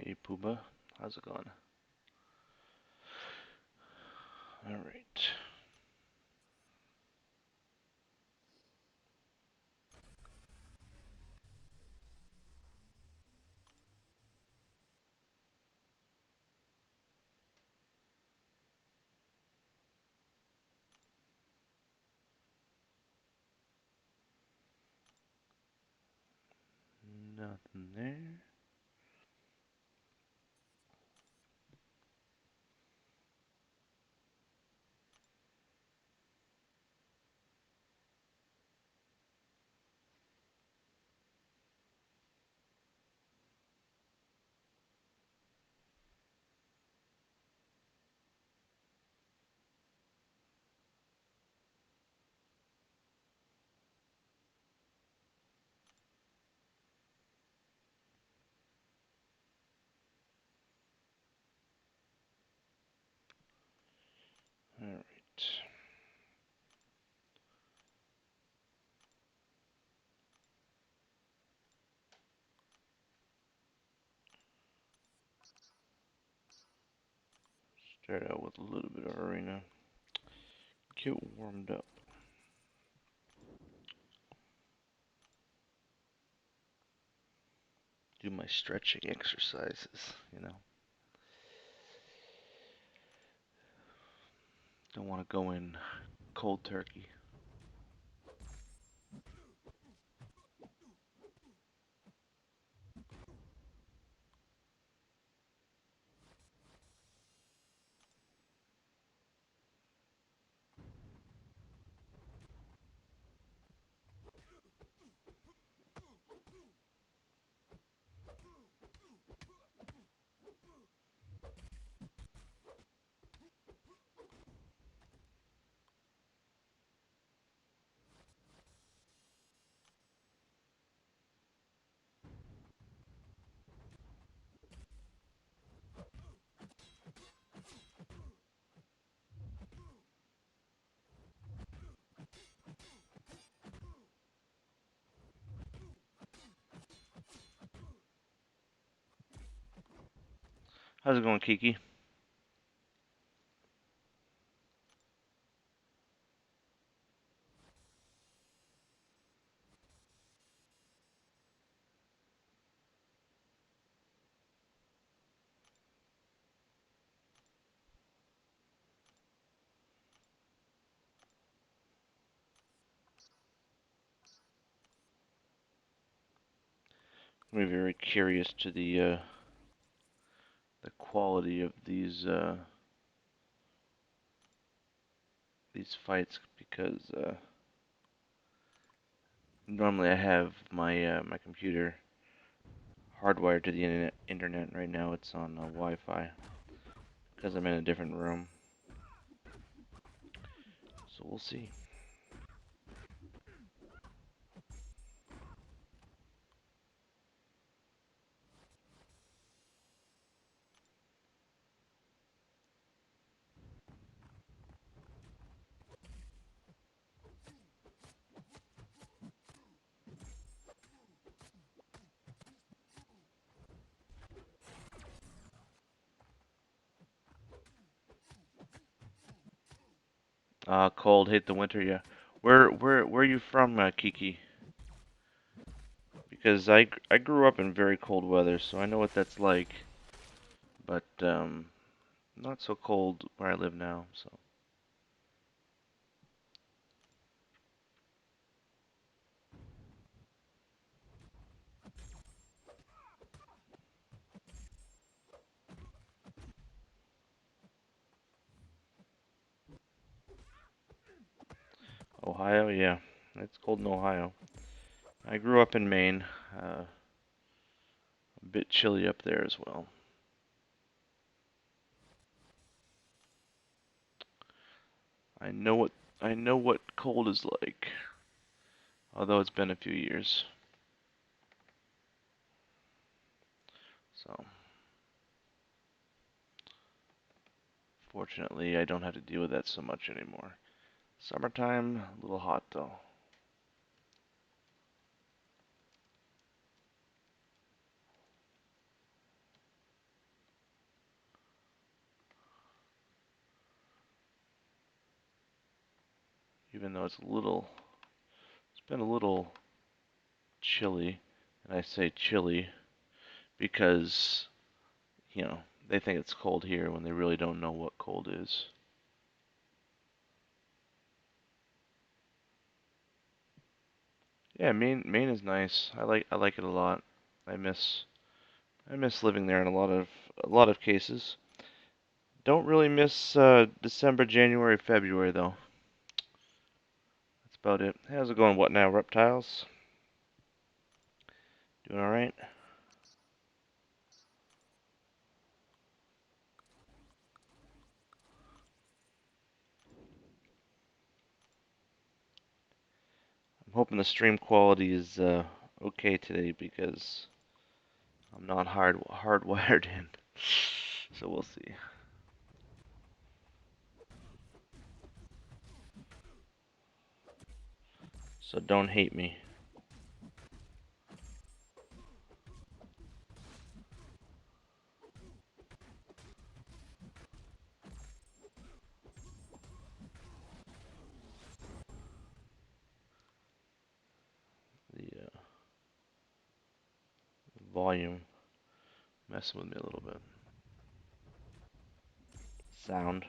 Hey Pooba, how's it going? Alright. Nothing there. Alright. Start out with a little bit of arena. Get warmed up. Do my stretching exercises, you know. Don't want to go in cold turkey. How's it going, Kiki? I'm very curious to the quality of these fights because normally I have my computer hardwired to the internet. Right now it's on Wi-Fi because I'm in a different room. So we'll see. Cold, hate the winter, yeah. Where are you from, Kiki? Because I grew up in very cold weather, so I know what that's like. But not so cold where I live now. So Ohio, yeah, it's cold in Ohio. I grew up in Maine. A bit chilly up there as well. I know what I know what cold is like. Although it's been a few years. So fortunately, I don't have to deal with that so much anymore. Summertime, a little hot though. even though it's been a little chilly. And I say chilly because, you know, they think it's cold here when they really don't know what cold is. Yeah, Maine is nice. I like it a lot. I miss I miss living there in a lot of cases. Don't really miss December, January, February though. That's about it. How's it going? What now, reptiles? Doing all right? I'm hoping the stream quality is okay today because I'm not hardwired in. So we'll see. So don't hate me. The volume messing with me a little bit. Sound.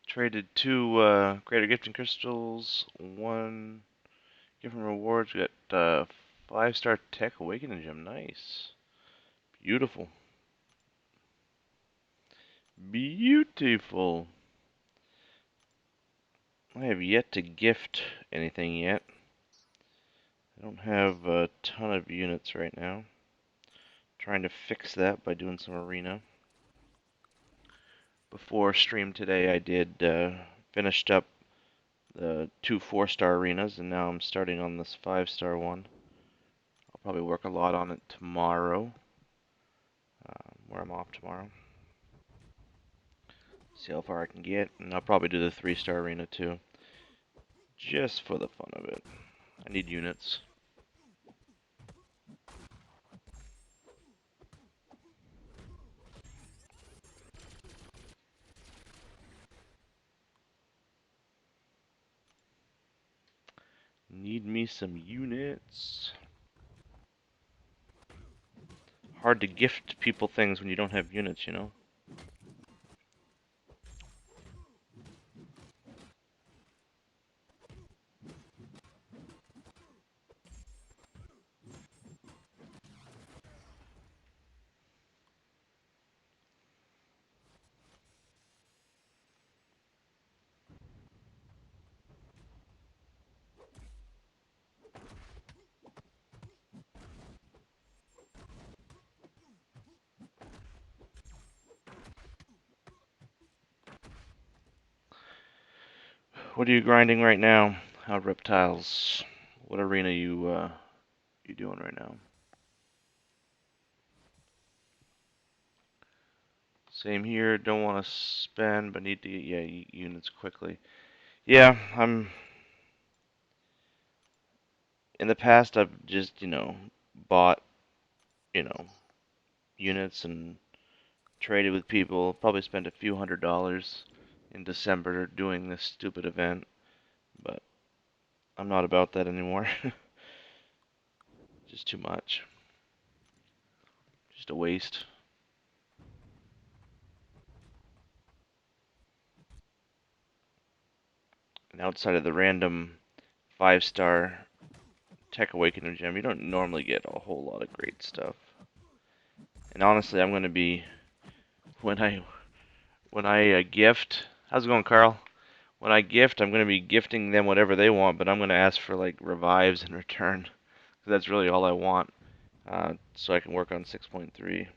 Traded two greater gifting crystals, one different rewards. We got 5-star tech awakening gem. Nice. Beautiful. Beautiful. I have yet to gift anything yet. I don't have a ton of units right now. Trying to fix that by doing some arena. Before stream today, I did finished up the two 4-star arenas, and now I'm starting on this 5-star one. I'll probably work a lot on it tomorrow, where I'm off tomorrow. See how far I can get, and I'll probably do the 3-star arena too, just for the fun of it. I need units. Need me some units. Hard to gift people things when you don't have units, you know? What are you grinding right now? How reptiles? What arena you doing right now? Same here. Don't want to spend, but need to get units quickly. Yeah, I'm. In the past, I've just bought you know units and traded with people. Probably spent a few $100s in December doing this stupid event, but I'm not about that anymore. Just too much. Just a waste. And outside of the random 5-star Tech Awakening gem, you don't normally get a whole lot of great stuff. And honestly, I'm going to be when I gift. How's it going, Carl? When I gift, I'm going to be gifting them whatever they want, but I'm going to ask for like revives in return. 'Cause that's really all I want, so I can work on 6.3.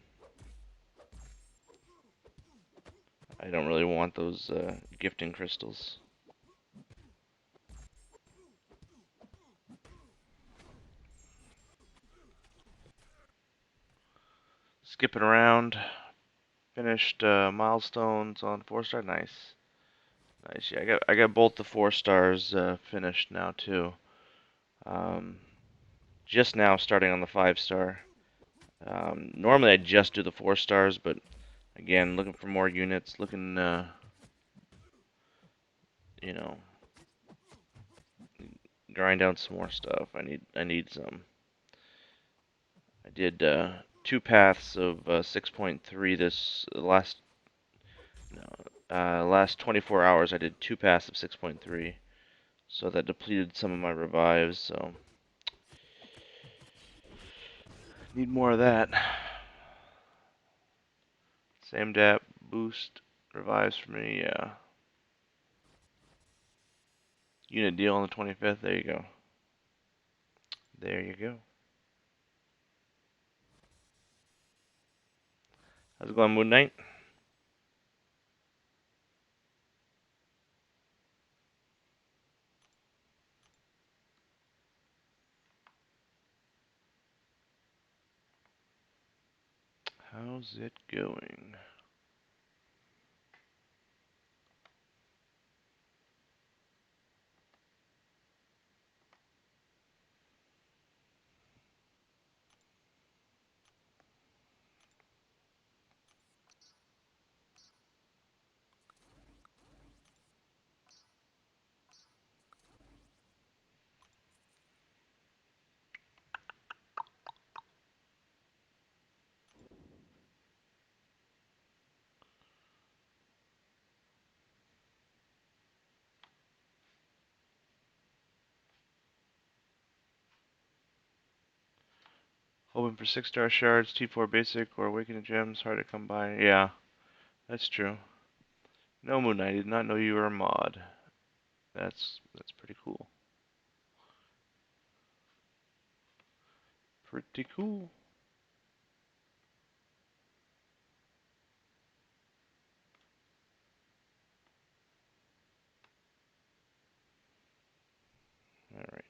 I don't really want those gifting crystals. Skipping around. Finished milestones on 4-star. Nice, nice. Yeah, I got both the 4-stars finished now too. Um, just now starting on the 5-star. Normally I just do the 4-stars, but again, looking for more units, looking, you know, grind out some more stuff. I need some. I did 2 paths of 6.3 this last no, last 24 hours. I did 2 paths of 6.3, so that depleted some of my revives. So need more of that. Same DAP boost revives for me. Yeah. Unit deal on the 25th. There you go. There you go. How's it going, Moon Knight? How's it going? Hoping for 6-star shards, T4 basic, or awakening gems. Hard to come by. Yeah, that's true. No, Moon Knight, I did not know you were a mod. That's pretty cool. Pretty cool. All right.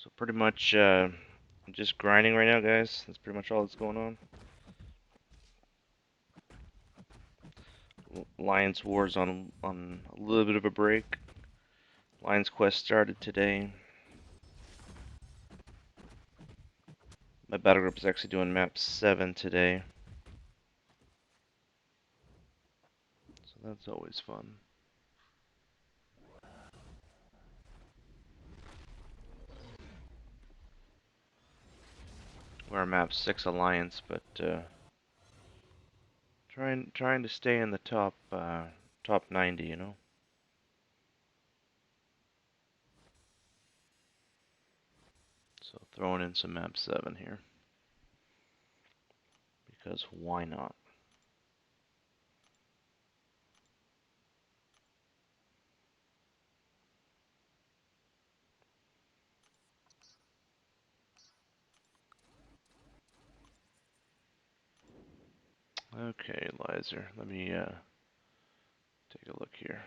So pretty much I'm just grinding right now, guys. That's pretty much all that's going on. Lions Wars on a little bit of a break. Lions Quest started today. My battle group is actually doing map 7 today. So that's always fun. We're map 6 Alliance, but trying to stay in the top 90, you know. So throwing in some map 7 here. because why not? Okay, Lizer, let me take a look here.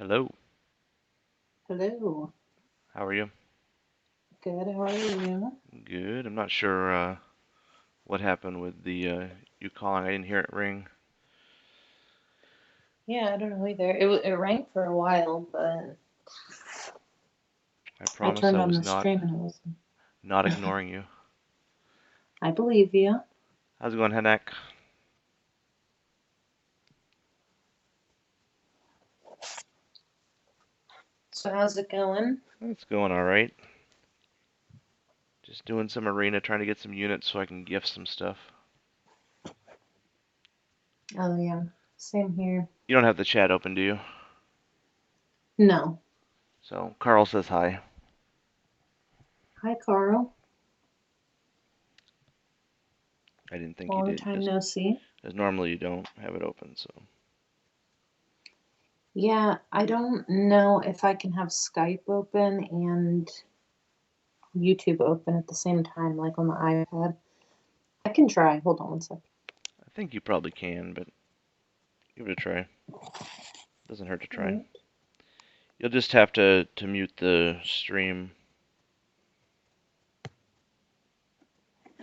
Hello. Hello, Hello. how are you? Good. How are you? Good. I'm not sure what happened with the you calling. I didn't hear it ring. Yeah, I don't know either. It rang for a while, but I I promise turned I on was the stream and it wasn't. not ignoring you. I believe you. How's it going, Henek? So how's it going? It's going all right. Just doing some arena, trying to get some units so I can gift some stuff. Oh yeah, same here. You don't have the chat open, do you? No. So Carl says hi. Hi, Carl. I didn't think you Long did time no see. because normally you don't have it open. So Yeah, I don't know if I can have Skype open and YouTube open at the same time, like on the iPad. I can try. Hold on one sec. I think you probably can, but give it a try. Doesn't hurt to try. Alright. You'll just have to mute the stream.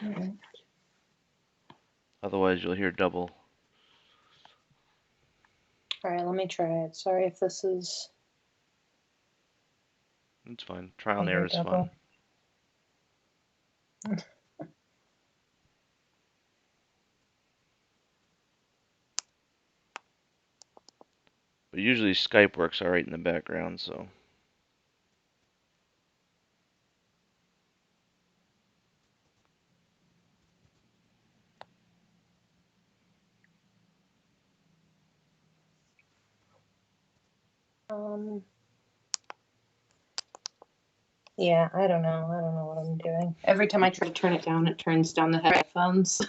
Alright. Otherwise, you'll hear double. Alright, let me try it. Sorry if this is. It's fine. Trial I and hear error is fun. double. But usually Skype works all right in the background, so. Um. Yeah, I don't know. I don't know what I'm doing. Every time I try to turn it down, it turns down the headphones.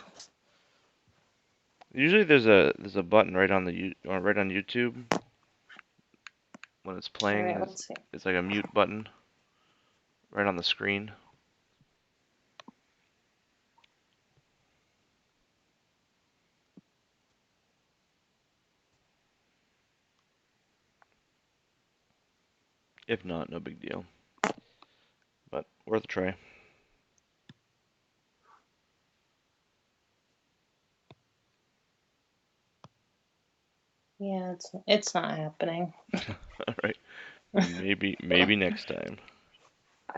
Usually there's a button right on the right on YouTube when it's All playing. right, let's see. It's like a mute button right on the screen. If not, no big deal. But worth a try. Yeah, it's not happening. All right. Maybe next time.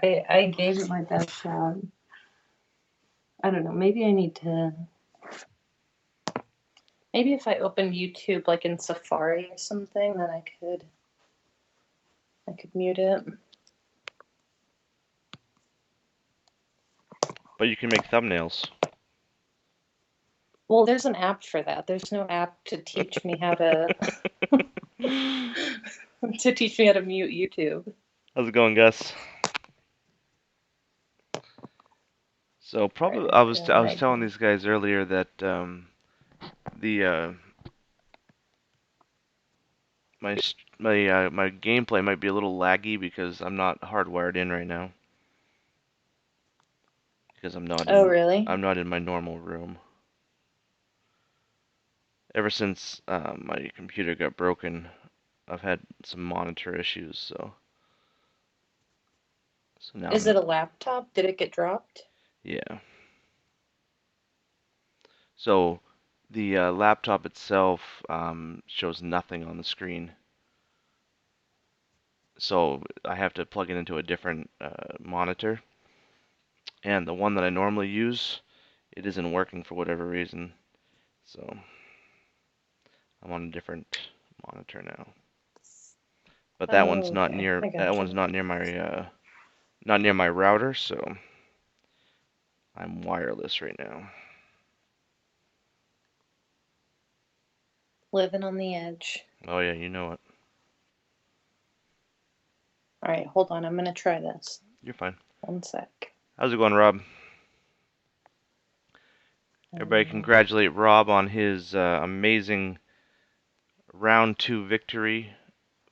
I gave it my best shot. I don't know. Maybe I need to. Maybe if I opened YouTube like in Safari or something, then I could mute it. But you can make thumbnails. Well, there's an app for that. There's no app to teach me how to to teach me how to mute YouTube. How's it going, Gus? So probably Right, I was telling these guys earlier that the my gameplay might be a little laggy because I'm not hardwired in right now. Because Oh, really? I'm not in my normal room. Ever since my computer got broken, I've had some monitor issues, so now Is it a laptop? Did it get dropped? yeah. So the laptop itself shows nothing on the screen. so I have to plug it into a different monitor. And the one that I normally use, it isn't working for whatever reason. So I'm on a different monitor now. But that one's Oh, not okay. near I gotcha. not near my router, so I'm wireless right now. Living on the edge. Oh yeah, you know it. All right, hold on. I'm gonna try this. You're fine. One sec. How's it going, Rob? Everybody Um, congratulate Rob on his amazing round 2 victory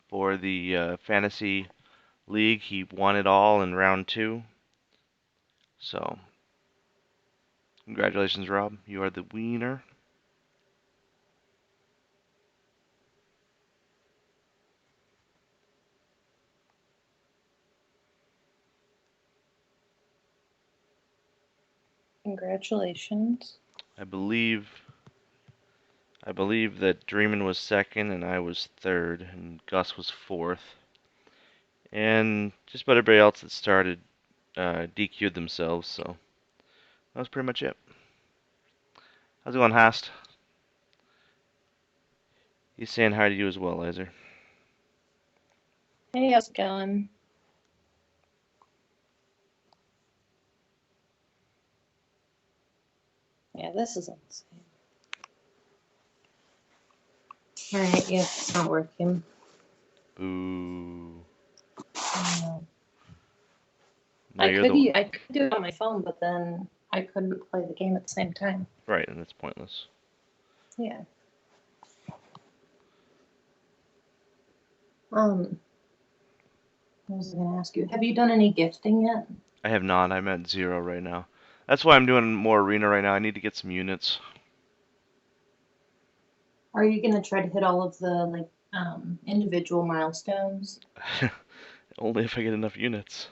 for the fantasy league. He won it all in round 2. So, congratulations, Rob. You are the winner. Congratulations. I believe that Dreamin' was second and I was third and Gus was fourth. And just about everybody else that started DQ'd themselves, so that was pretty much it. How's it going, Hast? He's saying hi to you as well, Laser. Hey, how's it going? Yeah, this is insane. All right, yeah, it's not working. Boo. No. Now you're the I could do it on my phone, but then I couldn't play the game at the same time. right, and it's pointless. Yeah. What was I gonna ask you? Have you done any gifting yet? I have not. I'm at 0 right now. That's why I'm doing more arena right now. I need to get some units. Are you gonna try to hit all of the individual milestones? Only if I get enough units.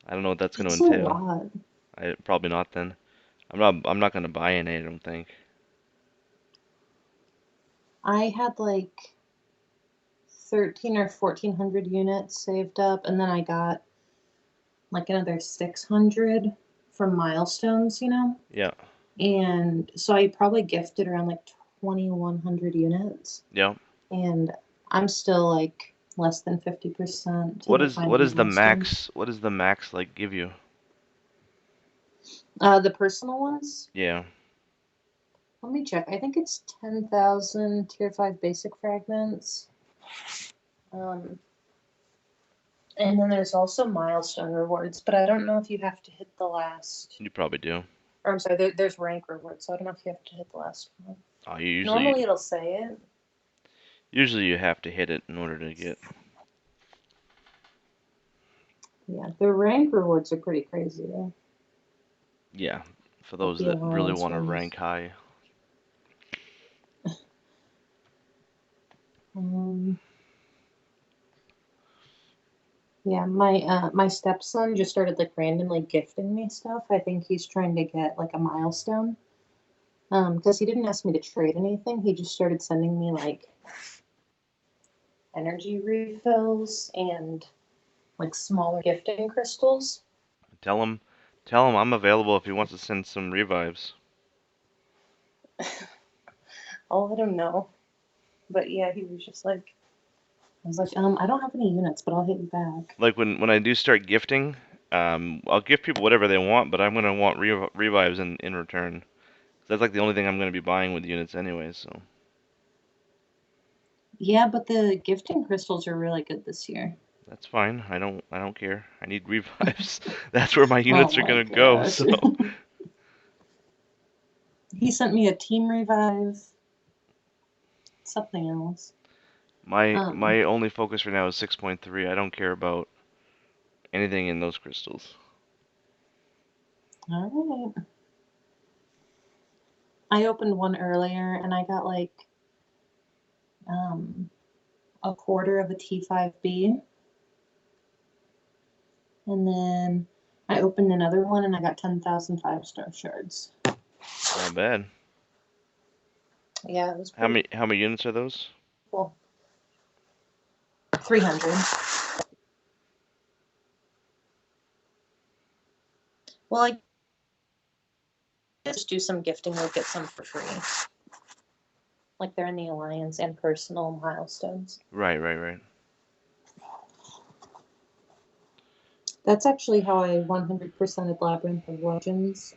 I don't know what that's going to It's a entail. lot. Probably not then. I'm not going to buy any, I don't think. I had like 13 or 1400 units saved up, and then I got like another 600 from milestones, Yeah. and so I probably gifted around like 2100 units, Yeah. and I'm still like less than 50% to What the is final the milestone. max? What does the max like give you? The personal ones, Yeah. let me check. I think it's 10,000 tier 5 basic fragments. Um, and then there's also milestone rewards, but I don't know if you have to hit the last. You probably do. Or I'm sorry, there's rank rewards, so I don't know if you have to hit the last one. You Normally it'll say it. usually you have to hit it in order to get. Yeah, the rank rewards are pretty crazy though. Yeah. For Like those the that really alliance want to ones. rank high. Um, yeah, my stepson just started like randomly gifting me stuff. I think he's trying to get like a milestone. Because he didn't ask me to trade anything. He just started sending me like energy refills and like smaller gifting crystals. Tell him, I'm available if he wants to send some revives. I'll let him know. But yeah, he was just like, I was like, I don't have any units, but I'll hit you back. Like when I do start gifting, I'll give people whatever they want, but I'm gonna want revives in return. That's like the only thing I'm gonna be buying with units anyway. So Yeah, but the gifting crystals are really good this year. that's fine. I don't care. I need revives. That's where my Oh units are my gonna go. gosh. So He sent me a team revive, something else. my only focus right now is 6.3. I don't care about anything in those crystals. All right. I opened one earlier and I got like um, a quarter of a T5B. And then I opened another one and I got 10,000 5-star shards. Not bad. Yeah, it was How pretty many units are those? cool. 300. Well, I just do some gifting, we'll get some for free. Like they're in the Alliance and personal milestones. Right. That's actually how I 100%ed Labyrinth of Legends.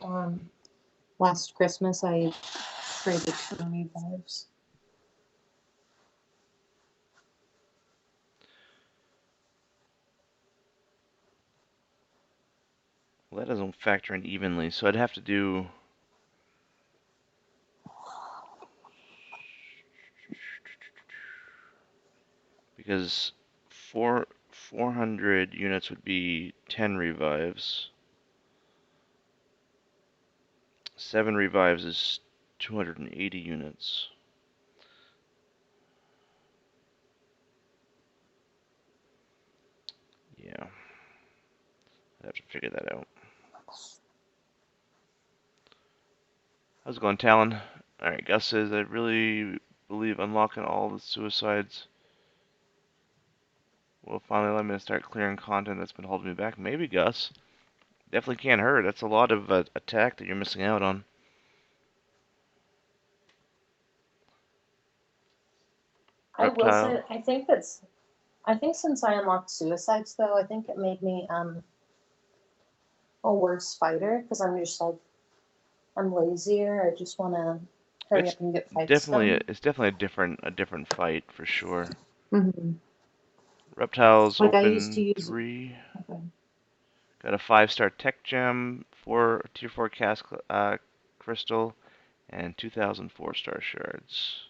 Last Christmas, I traded 2 revives. Well, that doesn't factor in evenly, so I'd have to do. Because 400 units would be 10 revives. 7 revives is 280 units. Yeah. I'd have to figure that out. How's it going, Talon? Alright, Gus says, I really believe unlocking all the suicides will finally let me start clearing content that's been holding me back. Maybe, Gus. Definitely can't hurt. That's a lot of attack that you're missing out on. I will Reptile. say, I think since I unlocked suicides, though, I think it made me a worse fighter because I'm just like, I'm lazier. I just want to hurry It's up and get fights definitely done. it's definitely a different fight for sure. Mm-hmm. Reptiles Like I used to open use. 3. Okay. Got a 5-star tech gem, 4 tier 4 cast crystal, and 2,000 4-star shards.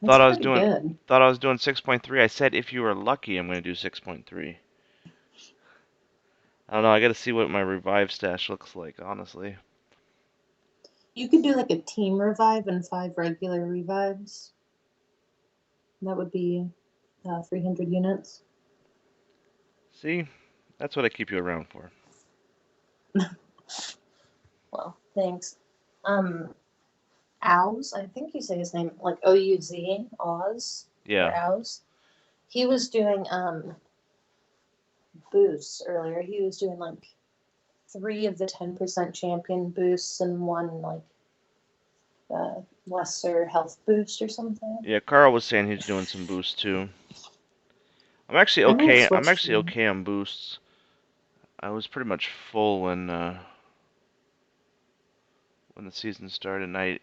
That's Thought I was pretty doing good. 6.3. I said if you were lucky, I'm gonna do 6.3. I don't know. I gotta see what my revive stash looks like, honestly. You could do like a team revive and 5 regular revives. That would be 300 units. See, that's what I keep you around for. Well, thanks. Um, Ouz, I think you say his name like O-U-Z, Oz, or Yeah, Ouz. He was doing boosts earlier. He was doing like 3 of the 10% champion boosts and 1 like lesser health boost or something. yeah. Carl was saying he's doing some boosts too. I'm actually I might okay. I'm switch to actually him. okay on boosts. I was pretty much full when the season started, and I've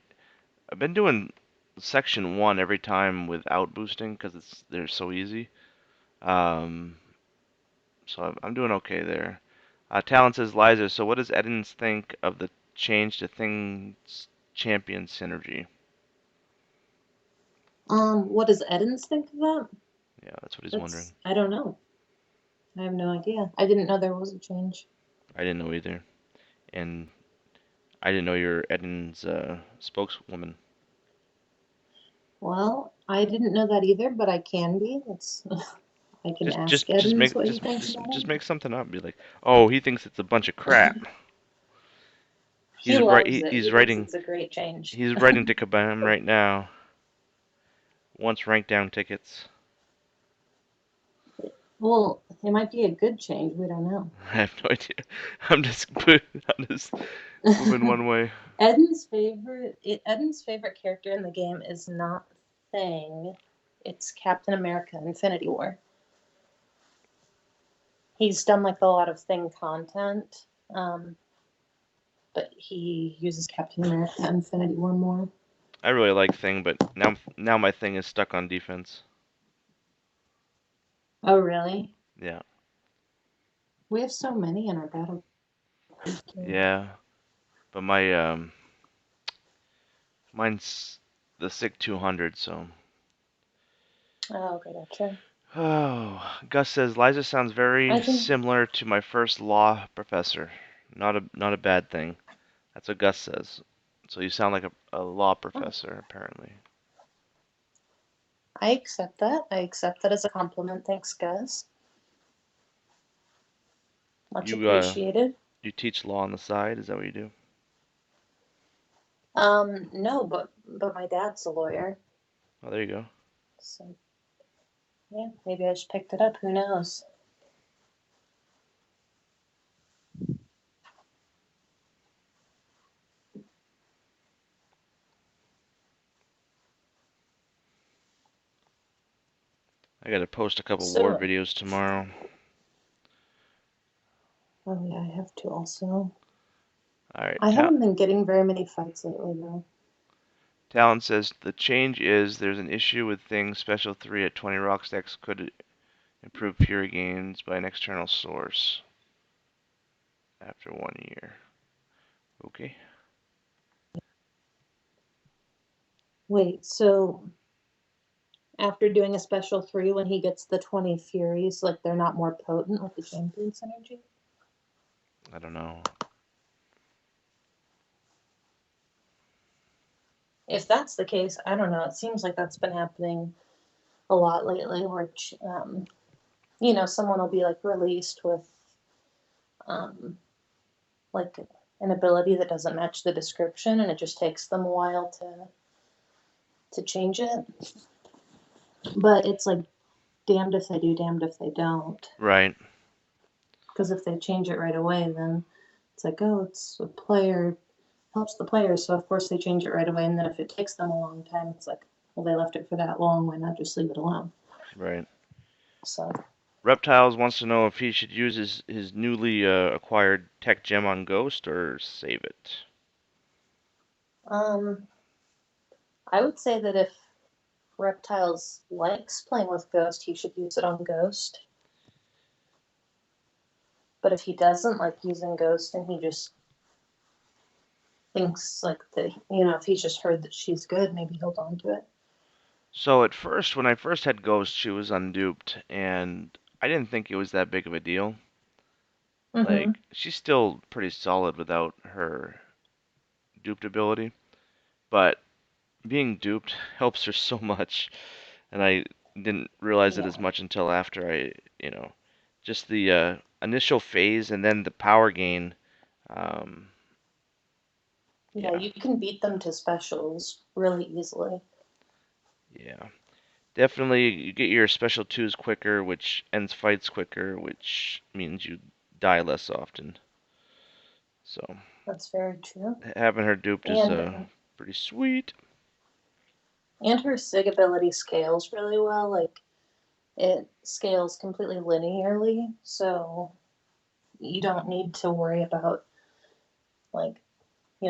been doing section 1 every time without boosting because they're so easy. Um, so I'm doing okay there. Talon says, Liza, so what does Edens think of the change to Things Champion synergy? What does Edens think of that? Yeah, that's what he's wondering. I don't know. I have no idea. I didn't know there was a change. I didn't know either. And I didn't know you're Edens' spokeswoman. Well, I didn't know that either, but I can be. It's I can Just ask just just Edens make what he thinks about just it. make something up. Be like, oh, he thinks it's a bunch of crap. He He's right. loves it. He He's thinks writing. it's a great change. He's writing to Kabam right now. Wants rank down tickets. Well, it might be a good change. We don't know. I have no idea. I'm just moving one way. Eden's favorite character in the game is not Thing. It's Captain America Infinity War. He's done like a lot of Thing content, but he uses Captain America Infinity War more. I really like Thing, but now my Thing is stuck on defense. Oh, really? Yeah. We have so many in our battle. Yeah. But mine's the SIG 200, so. Oh, okay, gotcha. Oh, Gus says Liza sounds very I think similar to my first law professor. Not a bad thing. That's what Gus says. So you sound like a law professor, apparently. I accept that. I accept that as a compliment. Thanks, Gus. Much You appreciated. you teach law on the side? Is that what you do? No, but my dad's a lawyer, Oh, there you go. so Yeah, maybe I just picked it up. Who knows? I gotta post a couple war So, videos tomorrow. oh yeah, I have to also. Alright, I haven't been getting very many fights lately, though. Talon says the change is there's an issue with things special 3 at 20 rock stacks could improve fury gains by an external source after 1 year. Okay. Wait, so after doing a special 3, when he gets the 20 Furies, like they're not more potent with the champion synergy? I don't know. If that's the case, I don't know. It seems like that's been happening a lot lately, where someone will be like released with um, like an ability that doesn't match the description, and it just takes them a while to change it. But it's like damned if they do, damned if they don't. Right. Because if they change it right away, then it's like, oh, it's a player, helps the player, so of course they change it right away. And then if it takes them a long time, it's like, well, they left it for that long, why not just leave it alone? Right. So, Reptiles wants to know if he should use his newly acquired tech gem on Ghost or save it. um, I would say that if Reptiles likes playing with Ghost, he should use it on Ghost. But if he doesn't like using Ghost and he just thinks like that, if he's just heard that she's good, maybe he'll on to it. So at first, when I first had Ghost, she was unduped, and I didn't think it was that big of a deal. Mm-hmm. Like, she's still pretty solid without her duped ability, but being duped helps her so much, and I didn't realize it as Yeah. much until after just the initial phase and then the power gain. Um, Yeah, yeah, you can beat them to specials really easily. yeah. Definitely, you get your special twos quicker, which ends fights quicker, which means you die less often. So That's very true. having her duped is And pretty sweet. and her Sig ability scales really well. Like it scales completely linearly, so you don't need to worry about like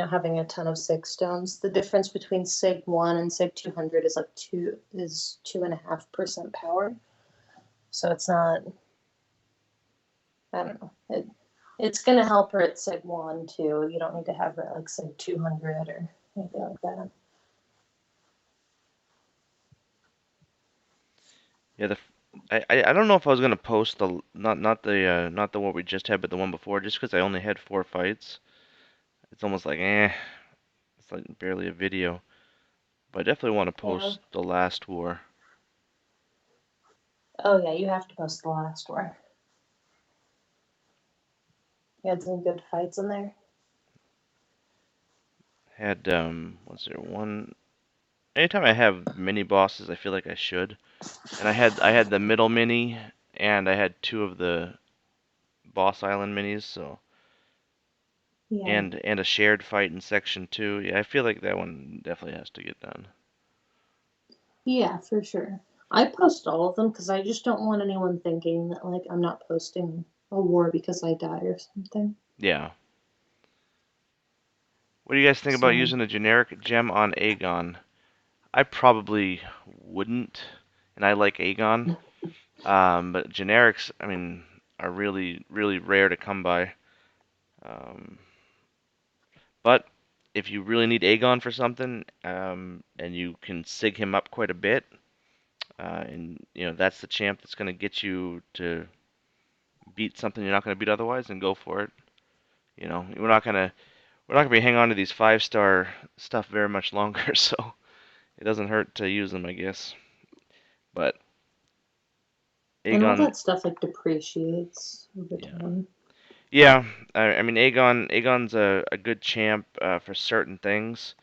having a ton of Sig stones. The difference between Sig 1 and Sig 200 is like 2.5% power. So it's not, I don't know. It's gonna help her at Sig 1 too. You don't need to have her at like Sig 200 or anything like that. Yeah, I don't know if I was gonna post the not the one we just had, but the one before, just because I only had 4 fights. It's almost like it's like barely a video. But I definitely want to Yeah. post the last war. Oh yeah, you have to post the last one. You had some good fights in there. Had what's there one? Anytime I have mini bosses, I feel like I should. And I had the middle mini, and I had 2 of the boss island minis, so Yeah. and a shared fight in section 2. Yeah, I feel like that one definitely has to get done. Yeah, for sure. I post all of them because I just don't want anyone thinking that like I'm not posting a war because I die or something. Yeah. What do you guys think about So using a generic gem on Aegon? I probably wouldn't, and I like Aegon. But generics, I mean, are really, really rare to come by. Um, but if you really need Aegon for something, and you can sig him up quite a bit, and that's the champ that's going to get you to beat something you're not going to beat otherwise, then go for it. We're not gonna be hanging on to these 5-star stuff very much longer, so it doesn't hurt to use them, I guess. But and all Aegon, that stuff like depreciates over yeah, time. yeah. I mean, Aegon's a good champ for certain things.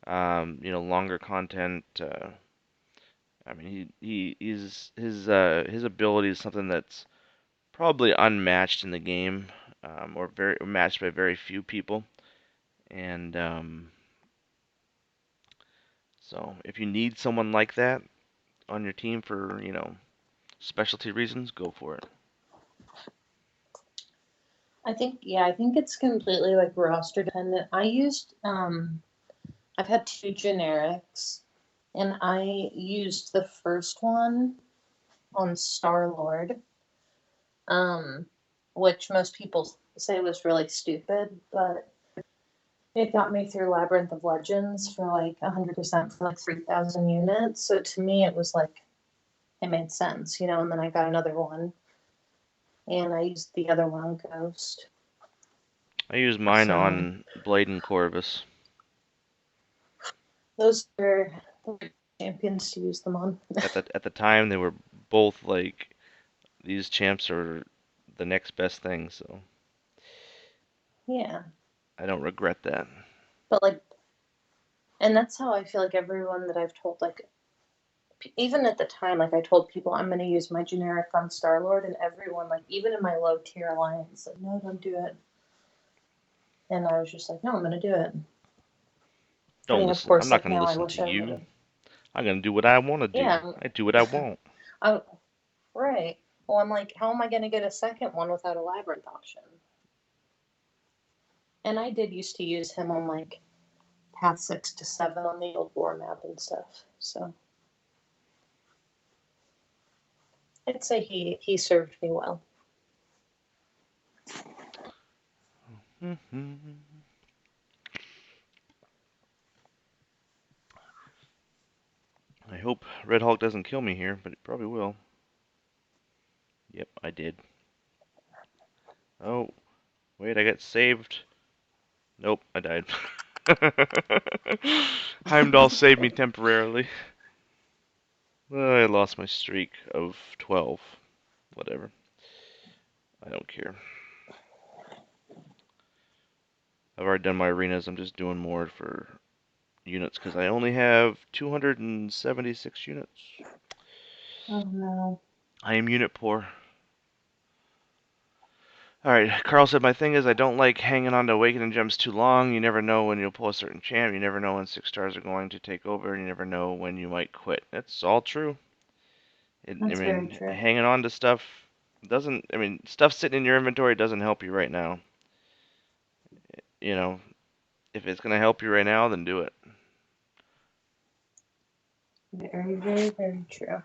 Longer content, I mean, his ability is something that's probably unmatched in the game, or matched by very few people. And so, if you need someone like that on your team for specialty reasons, go for it. I think it's completely like roster dependent. I've had two generics, and I used the first one on Star Lord, um, which most people say was really stupid, but it got me through Labyrinth of Legends for like 100% for like 3,000 units. So to me, it was like, it made sense, you know, and then I got another one, and I used the other one on Ghost. I use mine So on Blade and Corvus. those are champions to use them on. At the time, they were both like these champs are the next best thing, so Yeah. I don't regret that. But like, and that's how I feel like everyone that I've told, like, even at the time, like I told people I'm going to use my generic on Star Lord, and everyone, like, even in my low tier alliance, said, no, don't do it. And I was just like, no, I'm going to do it. I Don't mean, of listen. I'm course, not like gonna now I listen to wish I would you. have. I'm gonna do what I want to do. Yeah. I do what I want. I, right. Well, I'm like, how am I going to get a second one without a labyrinth option? And I did used to use him on like path 6 to 7 on the old war map and stuff. So I'd say he served me well. I hope Red Hulk doesn't kill me here, but it probably will. Yep, I did. Oh, wait, I got saved. Nope, I died. Heimdall saved me temporarily. I lost my streak of 12. Whatever. I don't care. I've already done my arenas. I'm just doing more for units because I only have 276 units. Oh no. I am unit poor. Alright, Carl said, my thing is I don't like hanging on to Awakening Gems too long. You never know when you'll pull a certain champ. You never know when 6 stars are going to take over. And you never know when you might quit. That's all true. I That's very mean, true. hanging on to stuff doesn't... I mean, stuff sitting in your inventory doesn't help you right now. You know, if it's going to help you right now, then do it. Very, very, very true.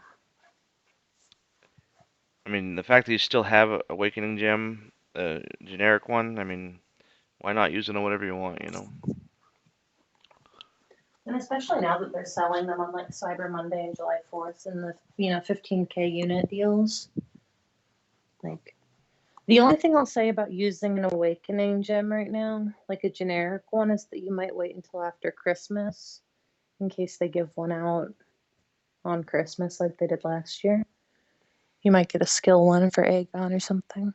I mean, the fact that you still have a Awakening Gem, a generic one, I mean, why not use it on whatever you want, you know? And especially now that they're selling them on like Cyber Monday and July 4th and the 15K unit deals. Like the only thing I'll say about using an Awakening gem right now, like a generic one, is that you might wait until after Christmas in case they give one out on Christmas like they did last year. You might get a skill one for Aegon or something.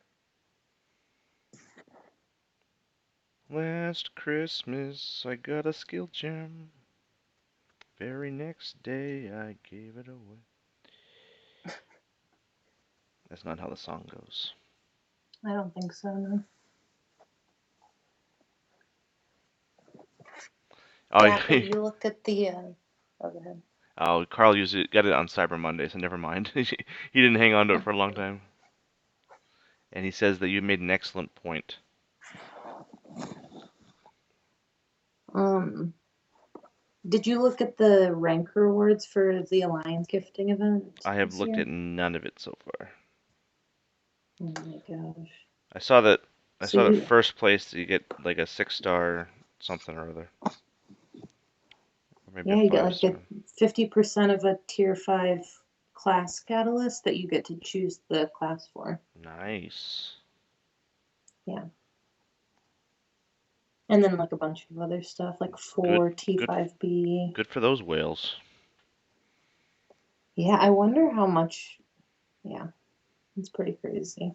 Last Christmas, I got a skill gem. Very next day, I gave it away. That's not how the song goes. I don't think so, no. Oh, Yeah, but you look at the. Oh, go ahead. oh, Carl used it, got it on Cyber Monday, so never mind. He didn't hang on to it for a long time. And he says that you made an excellent point. Um, did you look at the rank rewards for the Alliance gifting event I have this looked year? at none of it so far. Oh my gosh. I saw that So you, first place you get like a 6 star something or other. Or maybe a yeah, you get 5 like a star. 50% of a tier 5 class catalyst that you get to choose the class for. Nice. Yeah. And then like a bunch of other stuff, like Good 4 good T5B. good for those whales. Yeah, I wonder how much. Yeah, it's pretty crazy.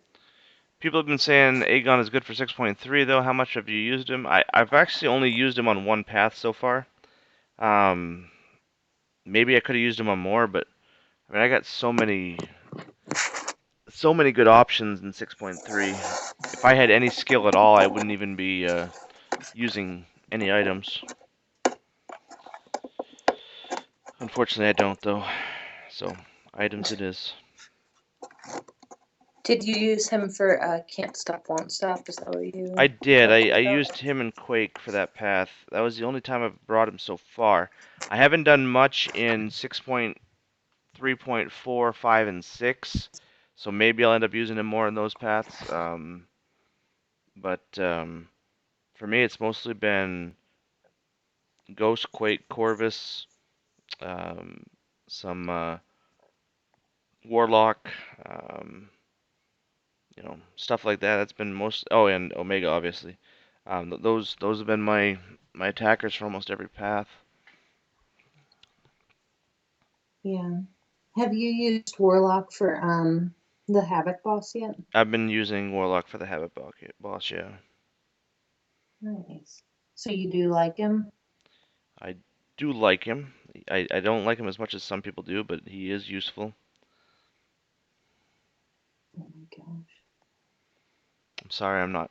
People have been saying Aegon is good for 6.3 though. How much have you used him? I've actually only used him on one path so far. Um, maybe I could have used him on more, but I mean, I got so many good options in 6.3. If I had any skill at all, I wouldn't even be using any items. Unfortunately, I don't though. So, items it is. Did you use him for Can't Stop, Won't Stop? Is that what you I did. talking I about? used him in Quake for that path. That was the only time I've brought him so far. I haven't done much in 6.3.4, 5, and 6, so maybe I'll end up using him more in those paths. But for me, it's mostly been Ghost, Quake, Corvus, um, some Warlock, stuff like that. That's been most. Oh, and Omega, obviously. Those have been my attackers for almost every path. Yeah. Have you used Warlock for the Havoc boss yet? I've been using Warlock for the Habit boss, yeah. Nice. So you do like him? I do like him. I don't like him as much as some people do, but he is useful. Oh my gosh. I'm sorry I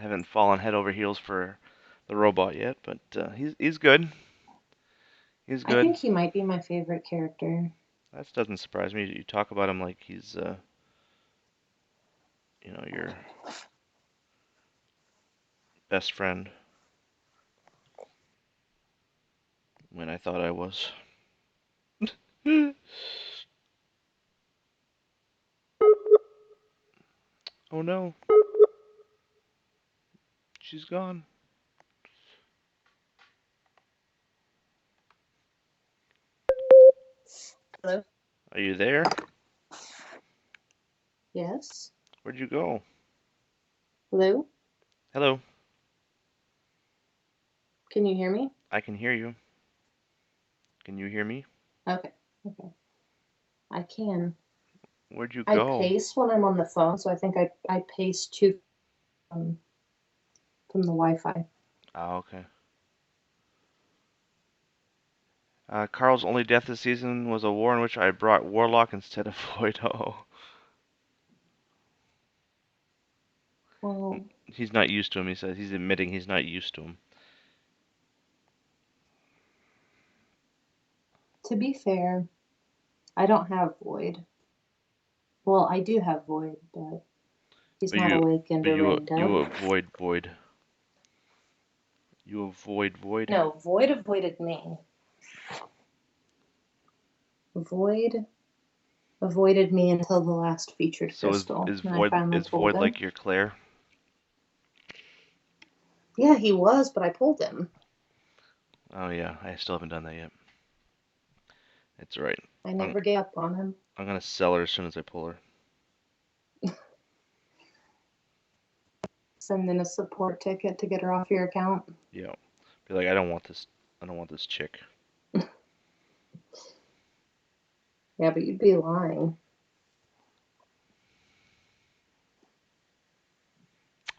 haven't fallen head over heels for the robot yet, but he's good. He's I good. think he might be my favorite character. That doesn't surprise me. You talk about him like he's your best friend when I thought I was. Oh no, she's gone. Hello? Are you there? Yes. Where'd you go? Hello? Hello. Can you hear me? I can hear you. Can you hear me? Okay. Okay. I can. Where'd you I go? pace when I'm on the phone, so I think I pace to um, from the Wi-Fi. Ah, okay. Carl's only death this season was a war in which I brought Warlock instead of Void. Oh, Well, he's not used to him. He says he's admitting he's not used to him. to be fair, I don't have Void. Well, I do have Void, but he's But not you, awakened but or you, ranked you up. avoid Void. You avoid Void. No, Void avoided me. Void avoided me until the last featured So crystal, and I finally Is pulled Void him. like your Claire? Yeah, he was, but I pulled him. Oh yeah, I still haven't done that yet. It's right. I I'm never gave up on him. I'm gonna sell her as soon as I pull her. Send in a support ticket to get her off your account. Yeah. Be like, I don't want this. I don't want this chick. Yeah, but you'd be lying.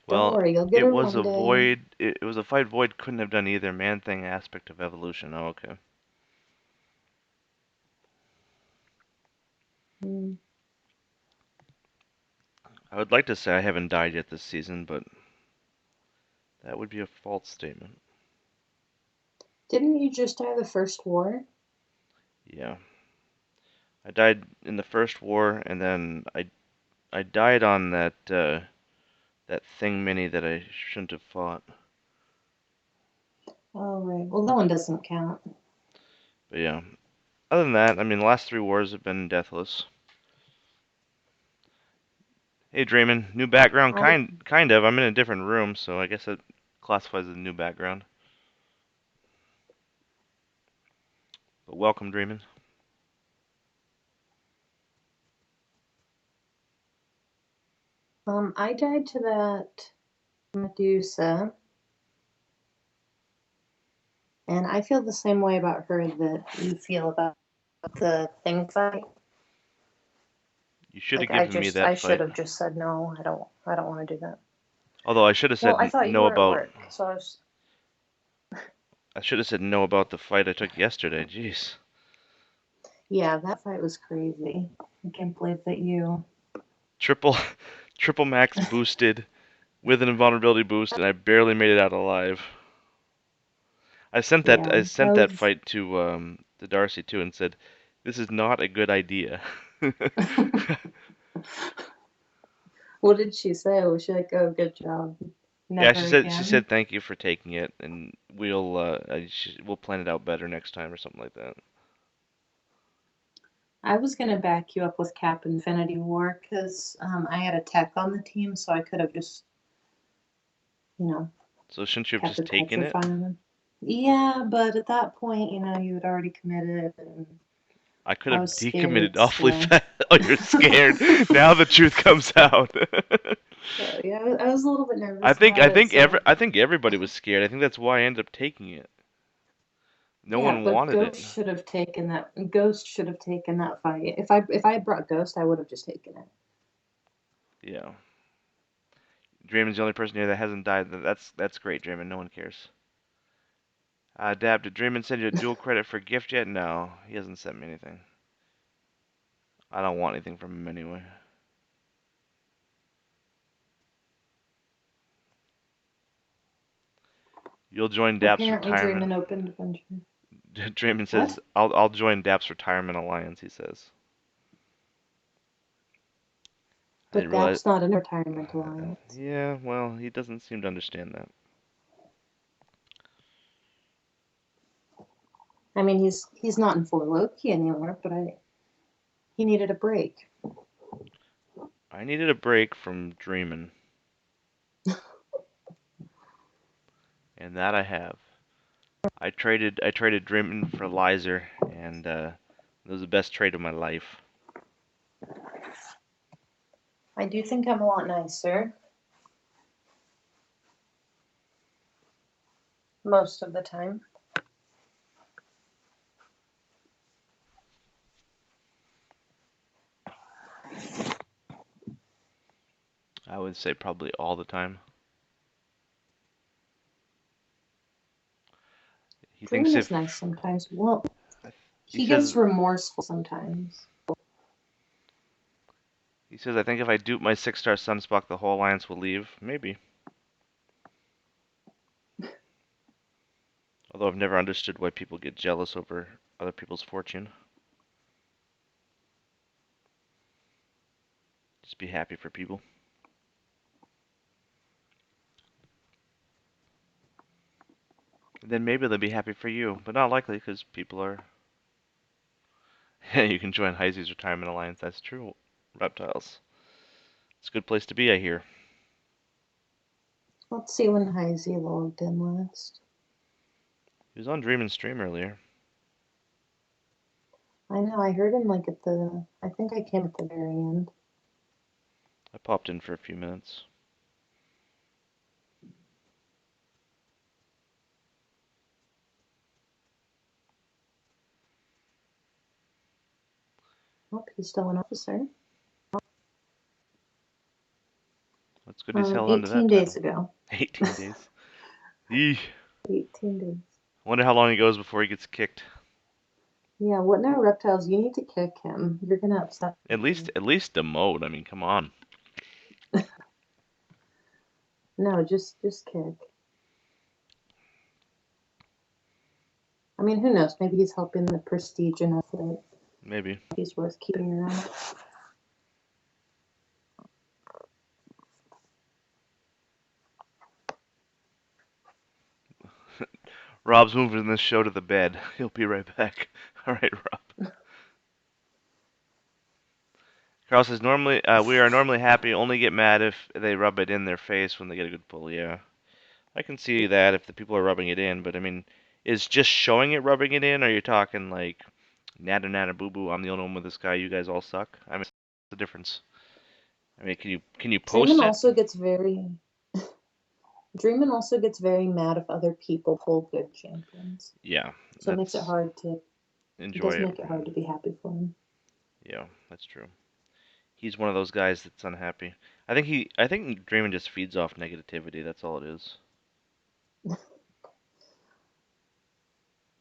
Don't Well, worry, you'll get it her was one a day. Void. It was a fight Void couldn't have done either. Man thing aspect of evolution. Oh, okay. Hmm. I would like to say I haven't died yet this season, but that would be a false statement. Didn't you just die the first war? Yeah. I died in the first war, and then I died on that thing mini that I shouldn't have fought. Oh, right. Well, that one doesn't count. But yeah. Other than that, I mean, the last three wars have been deathless. Hey, Draymond, new background, I kind of. I'm in a different room, so I guess it classifies as a new background. But welcome, Draymond. I died to that Medusa, and I feel the same way about her that you feel about the thing fight. You should have Like given me that I should fight. have just said no. I don't want to do that. Although I should have Well, I said thought you no were at about. work, so I should have said no about the fight I took yesterday. Jeez. Yeah, that fight was crazy. I can't believe that you. Triple, triple max boosted with an invulnerability boost, and I barely made it out alive. Yeah, I that sent that was. fight to Darcy too, and said, "This is not a good idea." What did she say? Was she like, "Oh, good job, Yeah, never she again"? said thank you for taking it, and we'll plan it out better next time or something like that. I was gonna back you up with Cap Infinity War because I had a tech on the team, so I could have just, you know, So shouldn't you have kept just it taken it? petrifying them. Yeah, but at that point, you had already committed, and I could I have was decommitted scared, awfully so. fast. Oh, you're scared. Now the truth comes out. So yeah, I was a little bit nervous about it. I think everybody was scared. I think that's why I ended up taking it. No Yeah, one but wanted it. Ghost should have taken that. Ghost should have taken that fight. If I had brought Ghost, I would have just taken it. Yeah. Draymond's the only person here that hasn't died. That's great, Draymond. No one cares. Dab, did Draymond send you a dual credit for gift yet? No, he hasn't sent me anything. I don't want anything from him anyway. You'll join Dap's Apparently, retirement. Draymond opened a bunch of. Draymond What? says, I'll join Dap's retirement alliance, he says. I But didn't realize. Dap's not in a retirement alliance. Yeah, well, he doesn't seem to understand that. I mean, he's not in For Loki anymore, but he needed a break. I needed a break from dreaming, and that I have. I traded dreaming for Lizer, and it was the best trade of my life. I do think I'm a lot nicer most of the time. I would say probably all the time. He thinks Dreaming is if nice sometimes. Well, he he says gets remorseful sometimes. he says I think if I dupe my 6-star Sunspock, the whole alliance will leave. Maybe. Although I've never understood why people get jealous over other people's fortune. Just be happy for people. And then maybe they'll be happy for you, but not likely because people are. You can join Heise's retirement alliance. That's true. Reptiles. It's a good place to be, I hear. Let's see when Heisey logged in last. He was on Dream and Stream earlier. I know, I heard him like at the. I think I came at the very end. I popped in for a few minutes. Oh, he's still an officer. It's good he's held on to 18 that days title. ago. 18 days. Eesh. 18 days. I wonder how long he goes before he gets kicked. Yeah, what now, reptiles? You need to kick him. You're gonna upset people. At least demote. I mean, come on. No, just kick. I mean, who knows? Maybe he's helping the prestige enough that Maybe. he's worth keeping around. Rob's moving this show to the bed. He'll be right back. All right, Rob. Carl says normally we are normally happy. Only get mad if they rub it in their face when they get a good pull. Yeah, I can see that if the people are rubbing it in. But I mean, is just showing it rubbing it in? Or are you talking like nada nada boo boo? I'm the only one with this guy. You guys all suck. I mean, what's the difference? I mean, can you post Dreamin it? also gets very Dreamin also gets very mad if other people pull good champions. Yeah, So it makes it that's hard to it enjoy does it. make it hard to be happy for him. Yeah, that's true. He's one of those guys that's unhappy. I think Draymond just feeds off negativity. That's all it is. I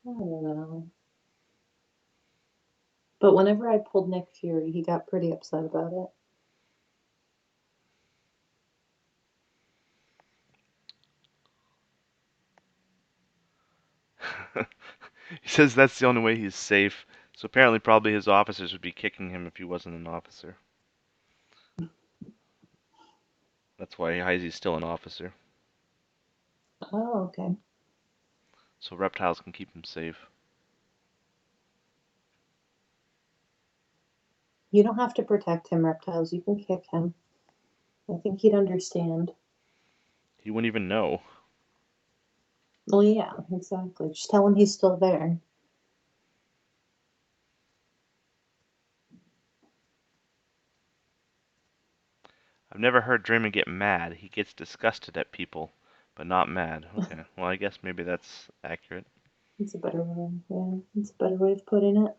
don't know. But whenever I pulled Nick Fury, he got pretty upset about it. He says that's the only way he's safe. So apparently, probably his officers would be kicking him if he wasn't an officer. That's why Heise's still an officer. Oh, okay. So reptiles can keep him safe. You don't have to protect him, reptiles. You can kick him. I think he'd understand. He wouldn't even know. Well, yeah, exactly. Just tell him he's still there. I've never heard Draymond get mad. He gets disgusted at people, but not mad. Okay, well, I guess maybe that's accurate. It's a better way. Yeah, it's a better way of putting it.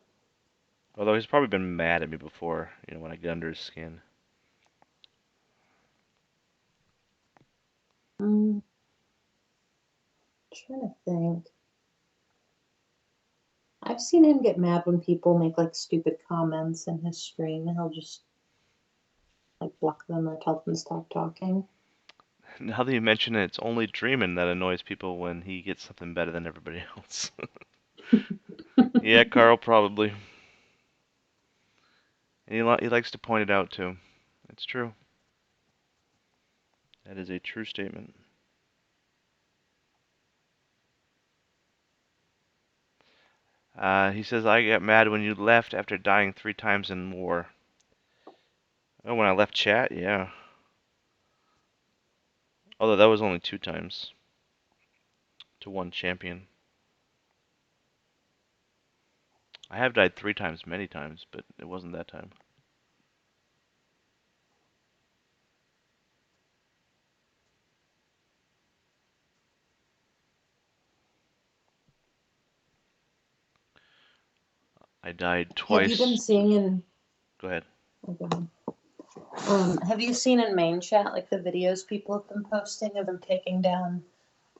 Although he's probably been mad at me before, when I get under his skin. Mm, trying to think. I've seen him get mad when people make like stupid comments in his stream, and he'll just like block them or tell them to stop talking. Now that you mention it, it's only Draymond that annoys people when he gets something better than everybody else. Yeah, Carl, probably. And he likes to point it out, too. It's true. That is a true statement. He says, I got mad when you left after dying 3 times in war. Oh, when I left chat? Yeah. Although that was only 2 times. To one champion. I have died 3 times many times, but it wasn't that time. I died Have you been twice. seeing in? Go ahead. Okay. Have you seen in main chat like the videos people have been posting of them taking down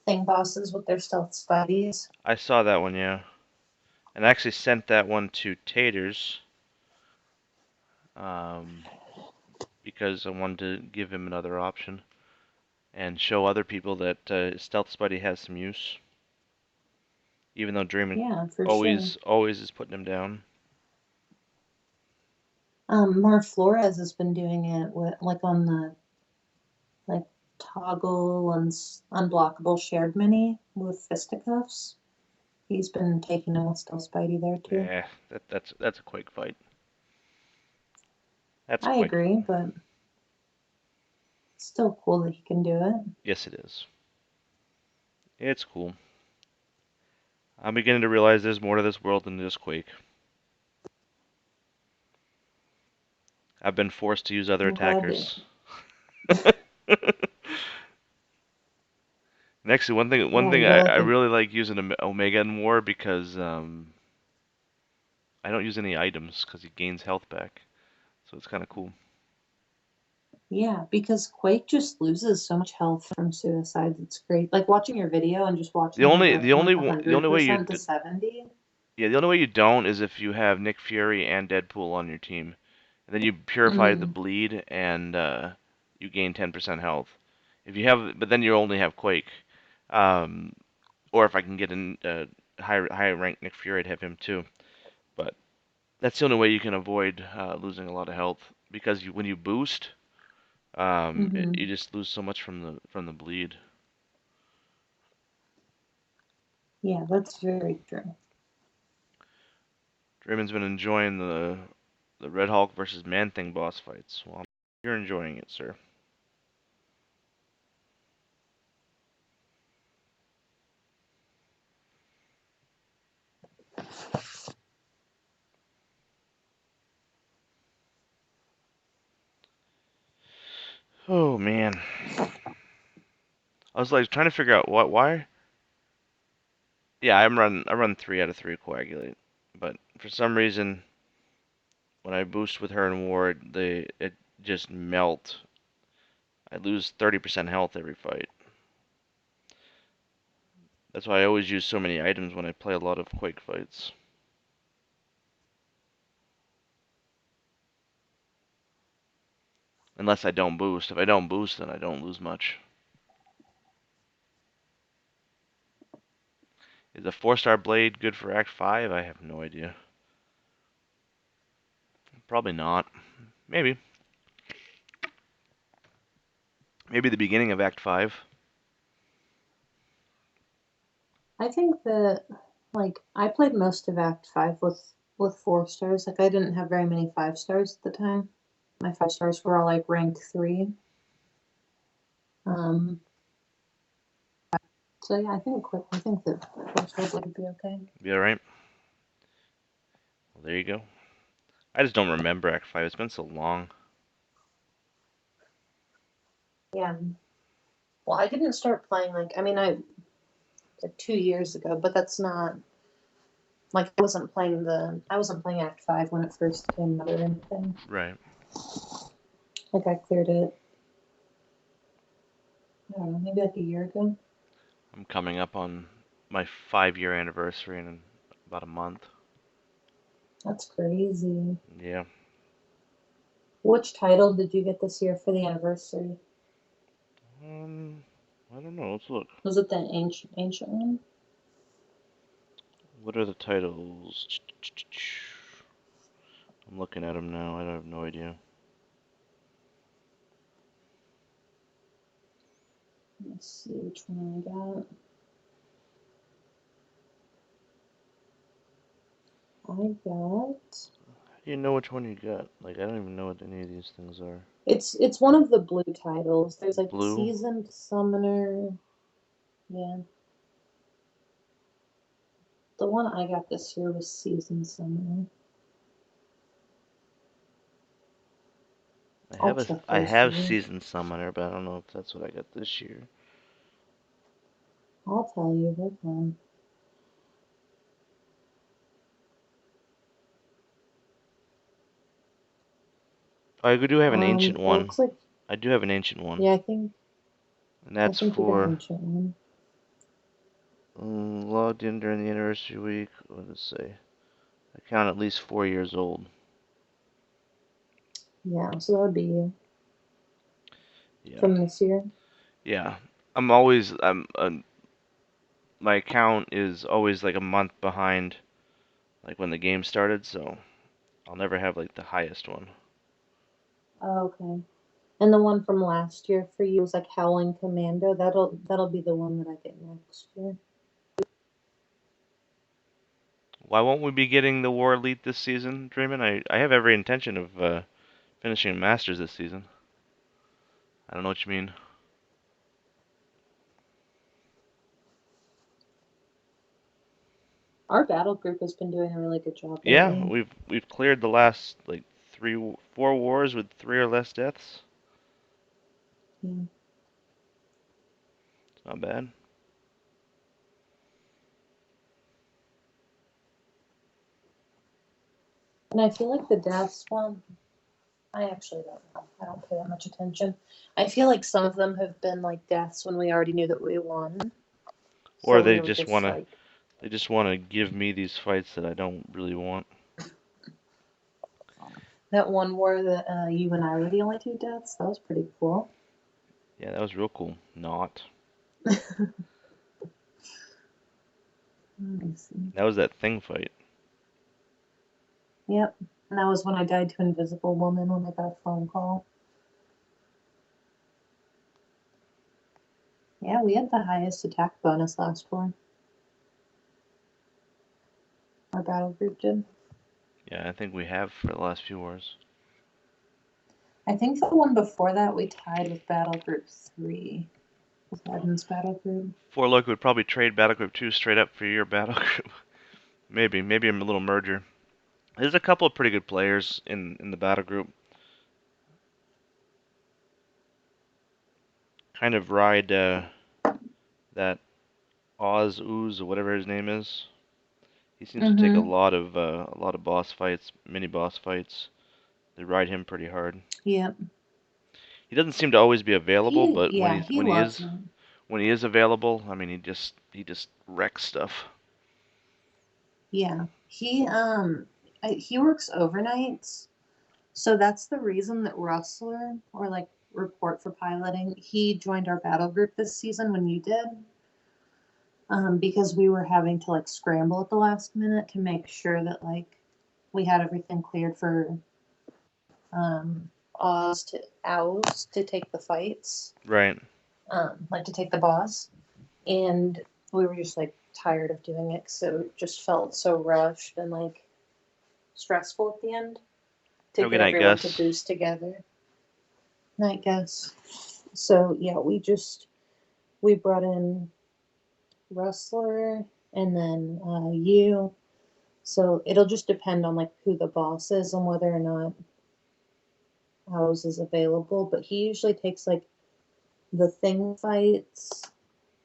thing bosses with their stealth spideys? I saw that one, yeah. And I actually sent that one to Taters. Because I wanted to give him another option. And show other people that Stealth Spidey has some use. Even though Draymond Yeah, for sure. always is putting him down. Mar Flores has been doing it with like on the like toggle and unblockable shared mini with fisticuffs. He's been taking him with stealth spidey there too. Yeah, that's a quick fight. That's a I quick. agree, but it's still cool that he can do it. Yes, it is. It's cool. I'm beginning to realize there's more to this world than just Quake. I've been forced to use other I'm glad that. attackers. And actually, one Yeah, thing you I gotta. really like using Omega in War because I don't use any items because he gains health back, so it's kind of cool. Yeah, because Quake just loses so much health from suicides. It's great. Like watching your video and just The watching him only go the from only like one- the only way you 100% to 70. yeah, the only way you don't is if you have Nick Fury and Deadpool on your team, and then you purify the Mm, bleed and you gain 10% health. If you have, but then you only have Quake. Um, or if I can get a high rank Nick Fury, I'd have him too. But that's the only way you can avoid losing a lot of health because when you boost, hmm. you just lose so much from the bleed. Yeah, that's very true. Draymond's been enjoying the Red Hulk versus Man Thing boss fights. Well, you're enjoying it, sir. Oh man, I was like trying to figure out why. Yeah, I run 3 out of 3 coagulate, but for some reason when I boost with her and Ward, it just melt. I lose 30% health every fight. That's why I always use so many items when I play a lot of Quake fights. Unless I don't boost. If I don't boost, then I don't lose much. Is a 4-star blade good for Act 5? I have no idea. Probably not. Maybe. Maybe the beginning of Act 5. I think that like I played most of Act 5 with 4 stars. Like I didn't have very many 5 stars at the time. My 5 stars were all like rank 3. Um, so yeah, I think that 4 stars would be okay. Be alright? Well, there you go. I just don't remember Act 5. It's been so long. Yeah. Well, I didn't start playing I like 2 years ago, but that's not like I wasn't playing Act 5 when it first came out or anything. Right. Like I cleared it, I don't know, maybe like a year ago. I'm coming up on my 5-year anniversary in about a month. That's crazy. Yeah. Which title did you get this year for the anniversary? I don't know. Let's look. Was it the ancient one? What are the titles? I'm looking at them now. I have no idea. Let's see which one I got. I got. How do you know which one you got? Like, I don't even know what any of these things are. It's one of the blue titles. There's like Blue? Seasoned Summoner. Yeah. The one I got this year was Seasoned Summoner. I'll check I those have for you. Seasoned Summoner, but I don't know if that's what I got this year. I'll tell you. Hold on. I do have an ancient It one. looks like I do have an ancient one. yeah. And I that's think you got for ancient one. logged in during the anniversary week. What does it say? Account at least 4 years old. Yeah, so that would be you Yeah. from this year. Yeah. My account is always like a month behind, like when the game started, so I'll never have like the highest one. Oh, okay. And the one from last year for you was like Howling Commando. That'll be the one that I get next year. Why won't we be getting the War Elite this season, Draymond? I have every intention of finishing Masters this season. I don't know what you mean. Our battle group has been doing a really good job Yeah, lately. we've cleared the last like 4 wars with 3 or less deaths. Yeah. It's not bad. And I feel like the deaths one, I actually don't know. I don't pay that much attention. I feel like some of them have been like deaths when we already knew that we won. Or So we were just like, they just wanna give me these fights that I don't really want. that one war that you and I were the only 2 deaths. That was pretty cool. Yeah, that was real cool. Not. Let me see. That was that thing fight. Yep. And that was when I died to Invisible Woman when I got a phone call. Yeah, we had the highest attack bonus last war. Our battle group did. Yeah, I think we have for the last few wars. I think the one before that we tied with Battle Group 3. With Evan's battle group. Forlook would probably trade Battle Group 2 straight up for your battle group. Maybe a little merger. There's a couple of pretty good players in the battle group. Kind of ride that Oz Ooze or whatever his name is. He seems to take Mm-hmm. a lot of boss fights, mini boss fights. They ride him pretty hard. Yep. He doesn't seem to always be available, but He loves it. when he is available, I mean he just wrecks stuff. Yeah. He works overnights. So that's the reason that Rustler, or like Report for Piloting, he joined our battle group this season when you did. Because we were having to like scramble at the last minute to make sure that like we had everything cleared for Oz to take the fights, Right. like to take the boss. And we were just like tired of doing it, so it just felt so rushed and like stressful at the end to Have a good get night, everyone to Gus. boost together. I guess. So yeah, we brought in Rustler and then you. So it'll just depend on like who the boss is and whether or not House is available. But he usually takes like the thing fights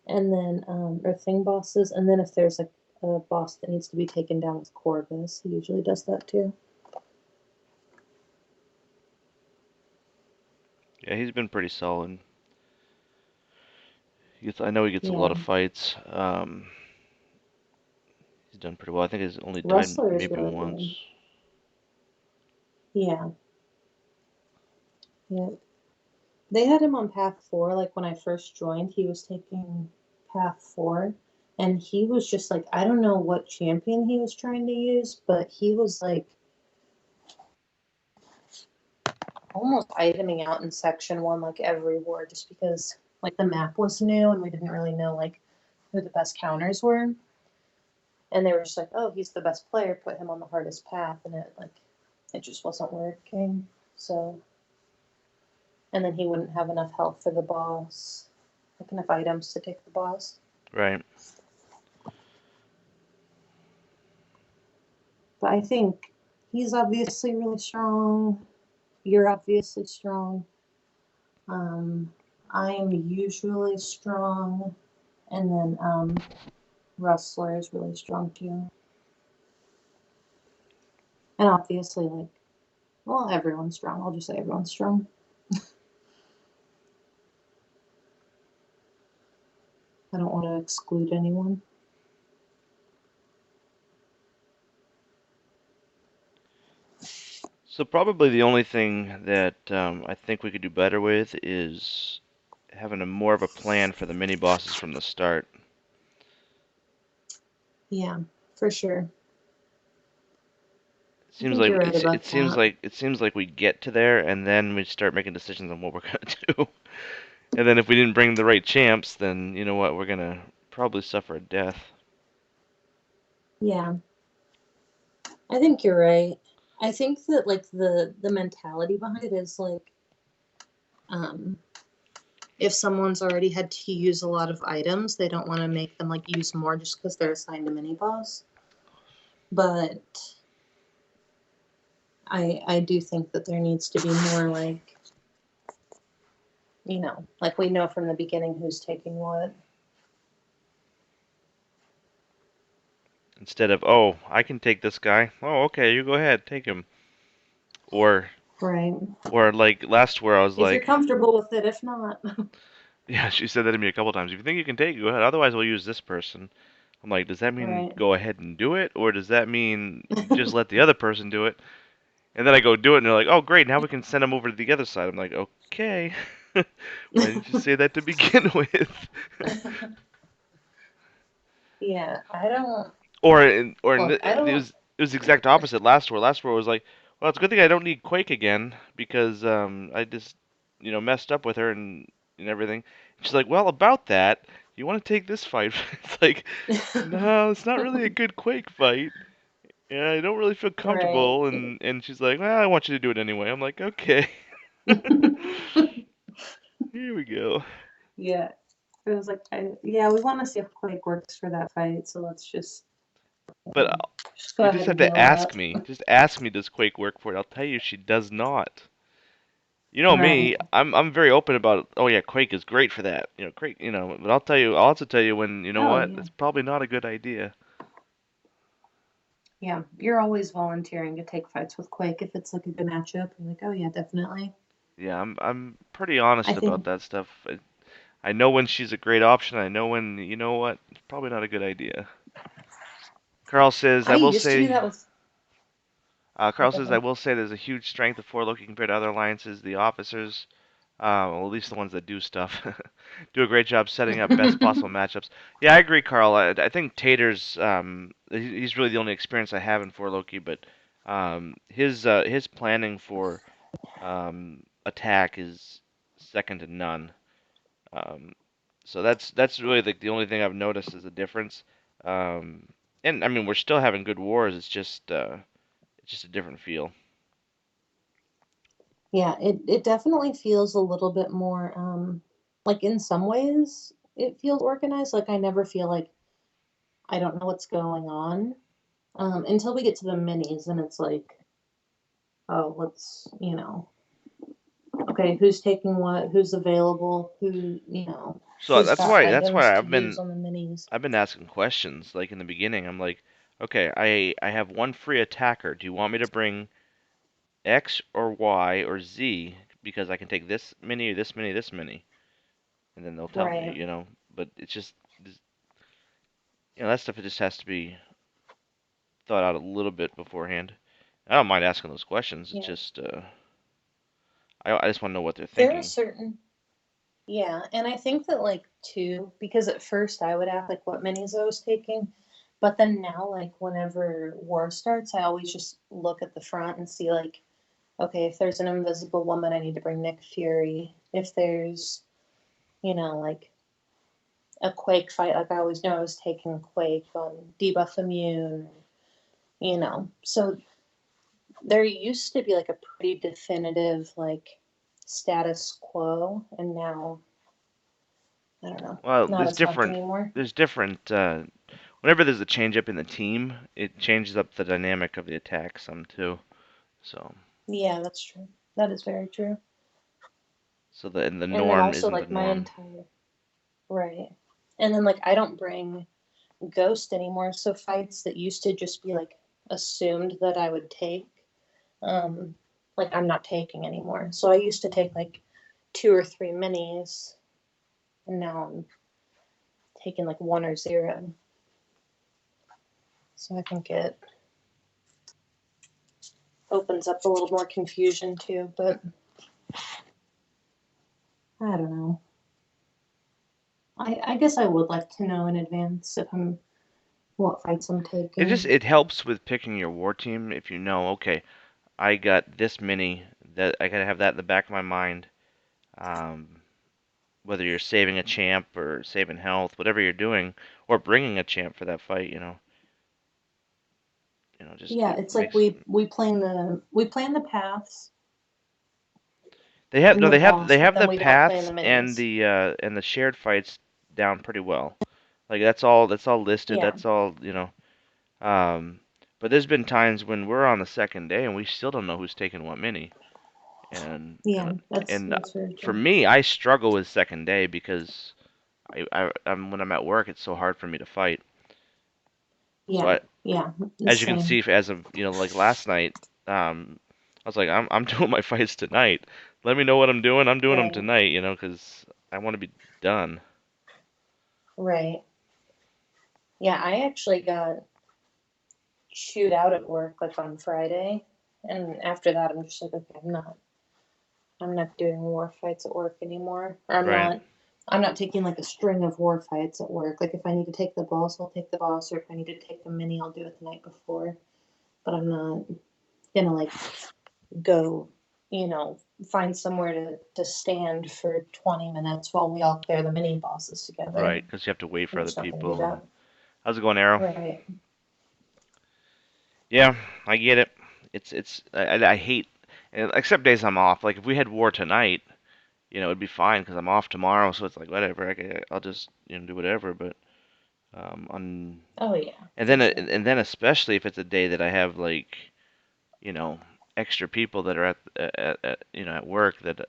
and then or thing bosses, and then if there's like a boss that needs to be taken down with Corvus, he usually does that too. Yeah, he's been pretty solid. I know he gets a lot Yeah, of fights. He's done pretty well. I think he's only died Rustler is maybe really once. good. Yeah, yeah. They had him on Path 4, like when I first joined, he was taking Path 4, and he was just like, I don't know what champion he was trying to use, but he was like almost iteming out in section 1 like every war just because like the map was new and we didn't really know like who the best counters were. And they were just like, oh, he's the best player, put him on the hardest path, and it just wasn't working. So, and then he wouldn't have enough health for the boss, like enough items to take the boss. Right. But I think he's obviously really strong. You're obviously strong. Um, I'm usually strong, and then Rustler is really strong too. And obviously, like, well, everyone's strong. I'll just say everyone's strong. I don't want to exclude anyone. So probably the only thing that I think we could do better with is having a more of a plan for the mini bosses from the start. Yeah, for sure. It I seems think like you're right about that. it seems like we get to there and then we start making decisions on what we're gonna do. And then if we didn't bring the right champs, then you know what, we're gonna probably suffer a death. Yeah, I think you're right. I think that like the mentality behind it is like um if someone's already had to use a lot of items, they don't want to make them like use more just because they're assigned a mini boss. But I do think that there needs to be more like, like we know from the beginning who's taking what. Instead of, oh, I can take this guy. Oh, okay, you go ahead, take him. Or Right. or like last where I was If you're like, comfortable with it, if not. yeah, she said that to me a couple times. If you think you can take it, go ahead. Otherwise, we'll use this person. I'm like, does that mean Right. go ahead and do it, or does that mean just let the other person do it? And then I go do it, and they're like, oh, great, now we can send them over to the other side. I'm like, okay. Why didn't you say that to begin with? Yeah, I don't Or look, I don't it was the exact opposite last war. Last war was like, well, it's a good thing I don't need Quake again because I just messed up with her and everything. And she's like, well, about that, you want to take this fight? It's like, no, it's not really a good Quake fight. Yeah, I don't really feel right. comfortable. And she's like, well, I want you to do it anyway. I'm like, okay, here we go. Yeah. It was like yeah, we want to see if Quake works for that fight, so let's But just go you just ahead have and to heal ask up. me. Just ask me, does Quake work for it? I'll tell you, she does not. You know Right. me, I'm very open about, oh yeah, Quake is great for that. Quake, but I'll also tell you when, you know Oh what, yeah. it's probably not a good idea. Yeah. You're always volunteering to take fights with Quake if it's like a good matchup. You're like, oh yeah, definitely. Yeah, I'm pretty I honest about think that stuff. I know when she's a great option. I know when, you know what, it's probably not a good idea. Carl says, I I will used to do say, that with Carl says, I Okay. will say there's a huge strength of Four Loki compared to other alliances. The officers, well, at least the ones that do stuff, do a great job setting up best possible matchups. Yeah, I agree, Carl. I think Tater's, he's really the only experience I have in Four Loki, but his planning for attack is second to none. Um, so that's really the only thing I've noticed is a difference. Um, and I mean, we're still having good wars. It's just a different feel. Yeah, it definitely feels a little bit more like in some ways it feels organized. Like I never feel like I don't know what's going on. Until we get to the minis and it's like, oh, let's, okay, who's taking what, who's available, So who's that's got why items to I've use been on the minis. asking questions. Like in the beginning, I'm like, okay, I have one free attacker. Do you want me to bring X or Y or Z because I can take this mini or this mini, this mini, and then they'll tell me, Right. But it's just, that stuff it just has to be thought out a little bit beforehand. I don't mind asking those questions. It's Yeah. just, I just want to know what they're There are thinking. certain, yeah, and I think that like too, because at first I would ask like what minis I was taking, but then now like whenever war starts, I always just look at the front and see like, okay, if there's an invisible woman, I need to bring Nick Fury. If there's, like a Quake fight, like I always know I was taking Quake on debuff immune, So there used to be like a pretty definitive like status quo, and now I don't know, Well, not as much anymore. there's different, whenever there's a change up in the team, it changes up the dynamic of the attack some too. So, Yeah, that's true. That is very true. the And then norm also isn't the like my norm. entire right. And then like I don't bring Ghost anymore, so fights that used to just be like assumed that I would take, um, like I'm not taking anymore. So I used to take like two or three minis, and now I'm taking like one or zero. So I think it opens up a little more confusion too, but I don't know. I guess I would like to know in advance if I'm what fights I'm taking. It helps with picking your war team if you know, okay, I got this many that I gotta have that in the back of my mind. Um, Whether you're saving a champ or saving health, whatever you're doing, or bringing a champ for that fight, just Yeah, it it's like makes we plan the paths they have and no the boss, they but have then the we don't plan the paths and minis. the shared fights down pretty well. Like that's all listed. Yeah, That's all Um, but there's been times when we're on the second day and we still don't know who's taking what mini. And yeah, and and that's very for true. me, I struggle with second day because when I'm at work, it's so hard for me to fight. So Yeah, yeah, the as you can same. see, as of like last night, I was like, I'm doing my fights tonight. Let me know what I'm doing. I'm doing them Right, tonight, because I want to be done. right. Yeah, I actually got chewed out at work like on Friday, and after that, I'm just like, okay, I'm not doing war fights at work anymore. Or Right. I'm not taking like a string of war fights at work. Like if I need to take the boss, I'll take the boss, or if I need to take the mini, I'll do it the night before. But I'm not gonna like go, you know, find somewhere to stand for 20 minutes while we all clear the mini bosses together. Right. Because you have to wait for I'm other just not gonna do people. And that. how's it going, Arrow? Right. Yeah, I get it. I hate, except days I'm off. Like if we had war tonight, it'd be fine because I'm off tomorrow, so it's like whatever. I'll just do whatever. But on Oh yeah, and for then sure. especially if it's a day that I have like you know extra people that are at work that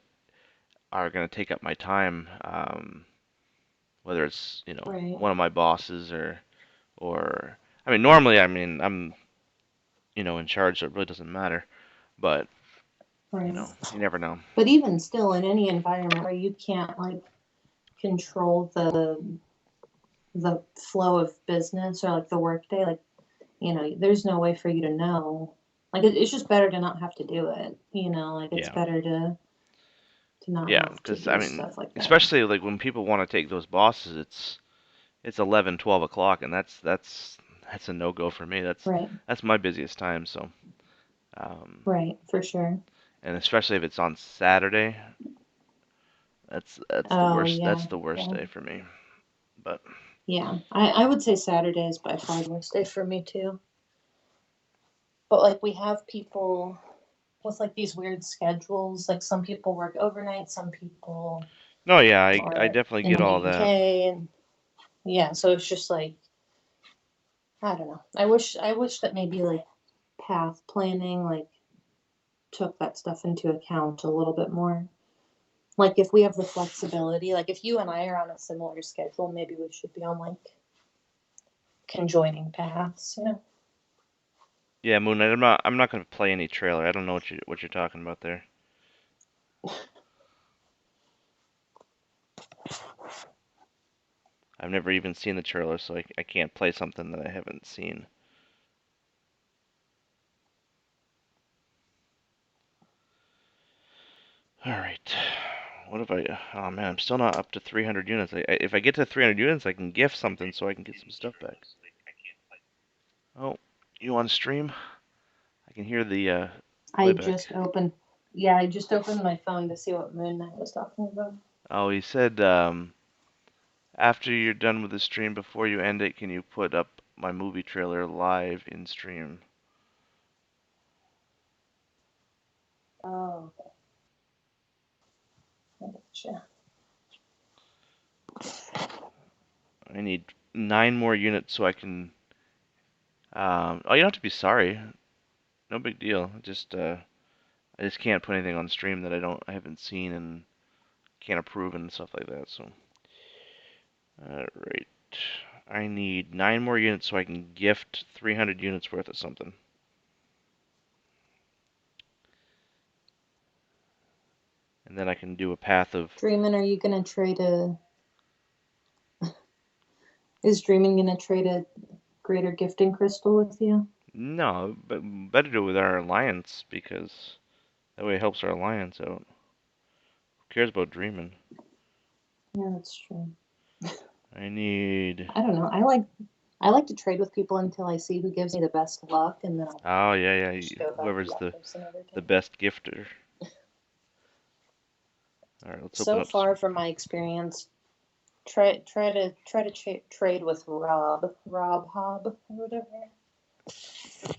are gonna take up my time. Whether it's Right. one of my bosses or I mean normally I'm in charge, so it really doesn't matter. But Right. you never know. But even still, in any environment where you can't like control the flow of business or like the workday, like there's no way for you to know. Like it's just better to not have to do it, you know. Like it's Yeah. better to not Yeah, have to because I do mean, stuff like that. especially like when people want to take those bosses, it's 11, 12 o'clock, and that's a no go for me. Right, That's my busiest time. So, um, right, for sure. and especially if it's on Saturday, that's the Oh worst. yeah, That's the worst yeah, day for me. But yeah. I would say Saturday is by far the worst day for me too. But like we have people with like these weird schedules. Like some people work overnight, some people no, yeah, I are definitely in get all the that. UK, and yeah, so it's just like I don't know. I wish that maybe like path planning like took that stuff into account a little bit more. Like if we have the flexibility, like if you and I are on a similar schedule, maybe we should be on like conjoining paths, you know? Yeah, Moon Knight. I'm not gonna play any trailer. I don't know what you're talking about there. I've never even seen the trailer, so I can't play something that I haven't seen. All right. What if I? Oh man, I'm still not up to 300 units. If I get to 300 units, I can gift something so I can get some stuff back. Oh, you on stream? I can hear the I playback. just opened, yeah, I just opened my phone to see what Moon Knight was talking about. Oh, he said after you're done with the stream, before you end it, can you put up my movie trailer live in stream? Oh, okay. Gotcha. I need 9 more units so I can. Oh, you don't have to be sorry. No big deal. I just can't put anything on stream that I haven't seen and can't approve and stuff like that. So, alright. I need 9 more units so I can gift 300 units worth of something. And then I can do a path of. Dreamin', are you gonna trade a, is Dreamin' gonna trade a greater gifting crystal with you? No, but better do it with our alliance because that way it helps our alliance out. Who cares about dreaming? Yeah, that's true. I need. I don't know. I like to trade with people until I see who gives me the best luck, and then I'll Oh yeah, yeah. just go back to Whoever's that person every the time. best gifter. All right, let's open So up. far, from my experience, try to trade with Rob Hobb or whatever.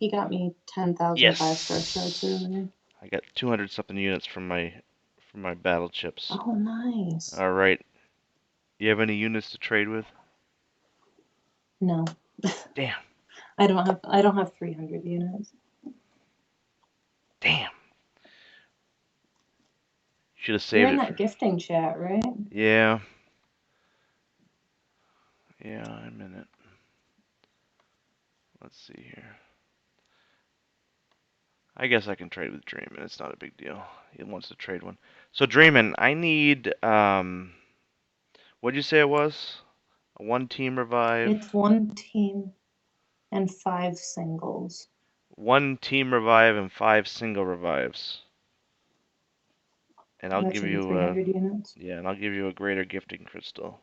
He got me 10,000 5-star shards Yes, earlier. I got 200 something units from my battle chips. Oh, nice. All right, you have any units to trade with? No, Damn, I don't have 300 units. damn. Should have You're saved in it that for. gifting chat, right? Yeah, yeah, I'm in it. Let's see here. I guess I can trade with Dreamin'. It's not a big deal. He wants to trade one. So Dreamin', I need what'd you say it was? A 1 team revive. It's one team and 5 singles. 1 team revive and 5 single revives. And I'll And that give should be you 300 units. yeah, and I'll give you a greater gifting crystal.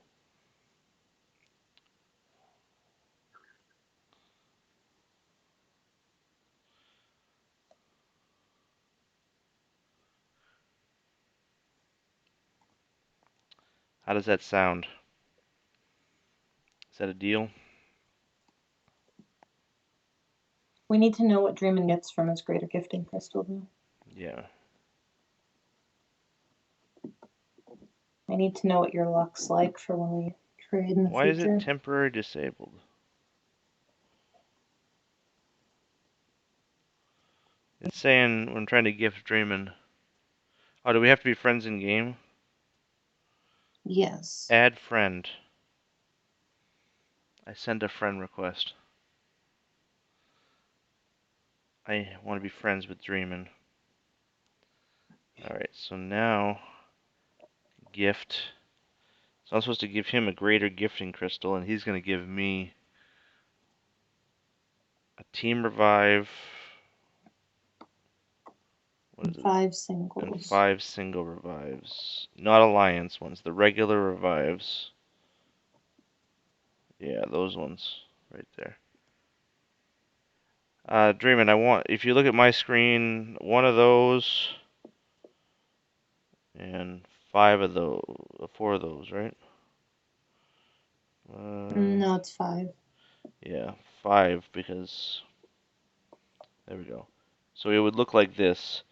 How does that sound? Is that a deal? We need to know what Dreamin' gets from his greater gifting crystal, though. Yeah. I need to know what your luck's like for when we trade in the Why is it future. temporary disabled? It's saying when I'm trying to gift Dreamin'. Oh, do we have to be friends in game? Yes. Add friend. I send a friend request. I want to be friends with Dreamin'. Alright, so now gift. So I'm supposed to give him a greater gifting crystal, and he's going to give me a team revive 5 and singles. 5 single revives. Not alliance ones, the regular revives. Yeah, those ones right there. Dreamin', if you look at my screen, one of those and 5 of those, 4 of those, right? No, it's 5. Yeah, 5 because there we go. So it would look like this: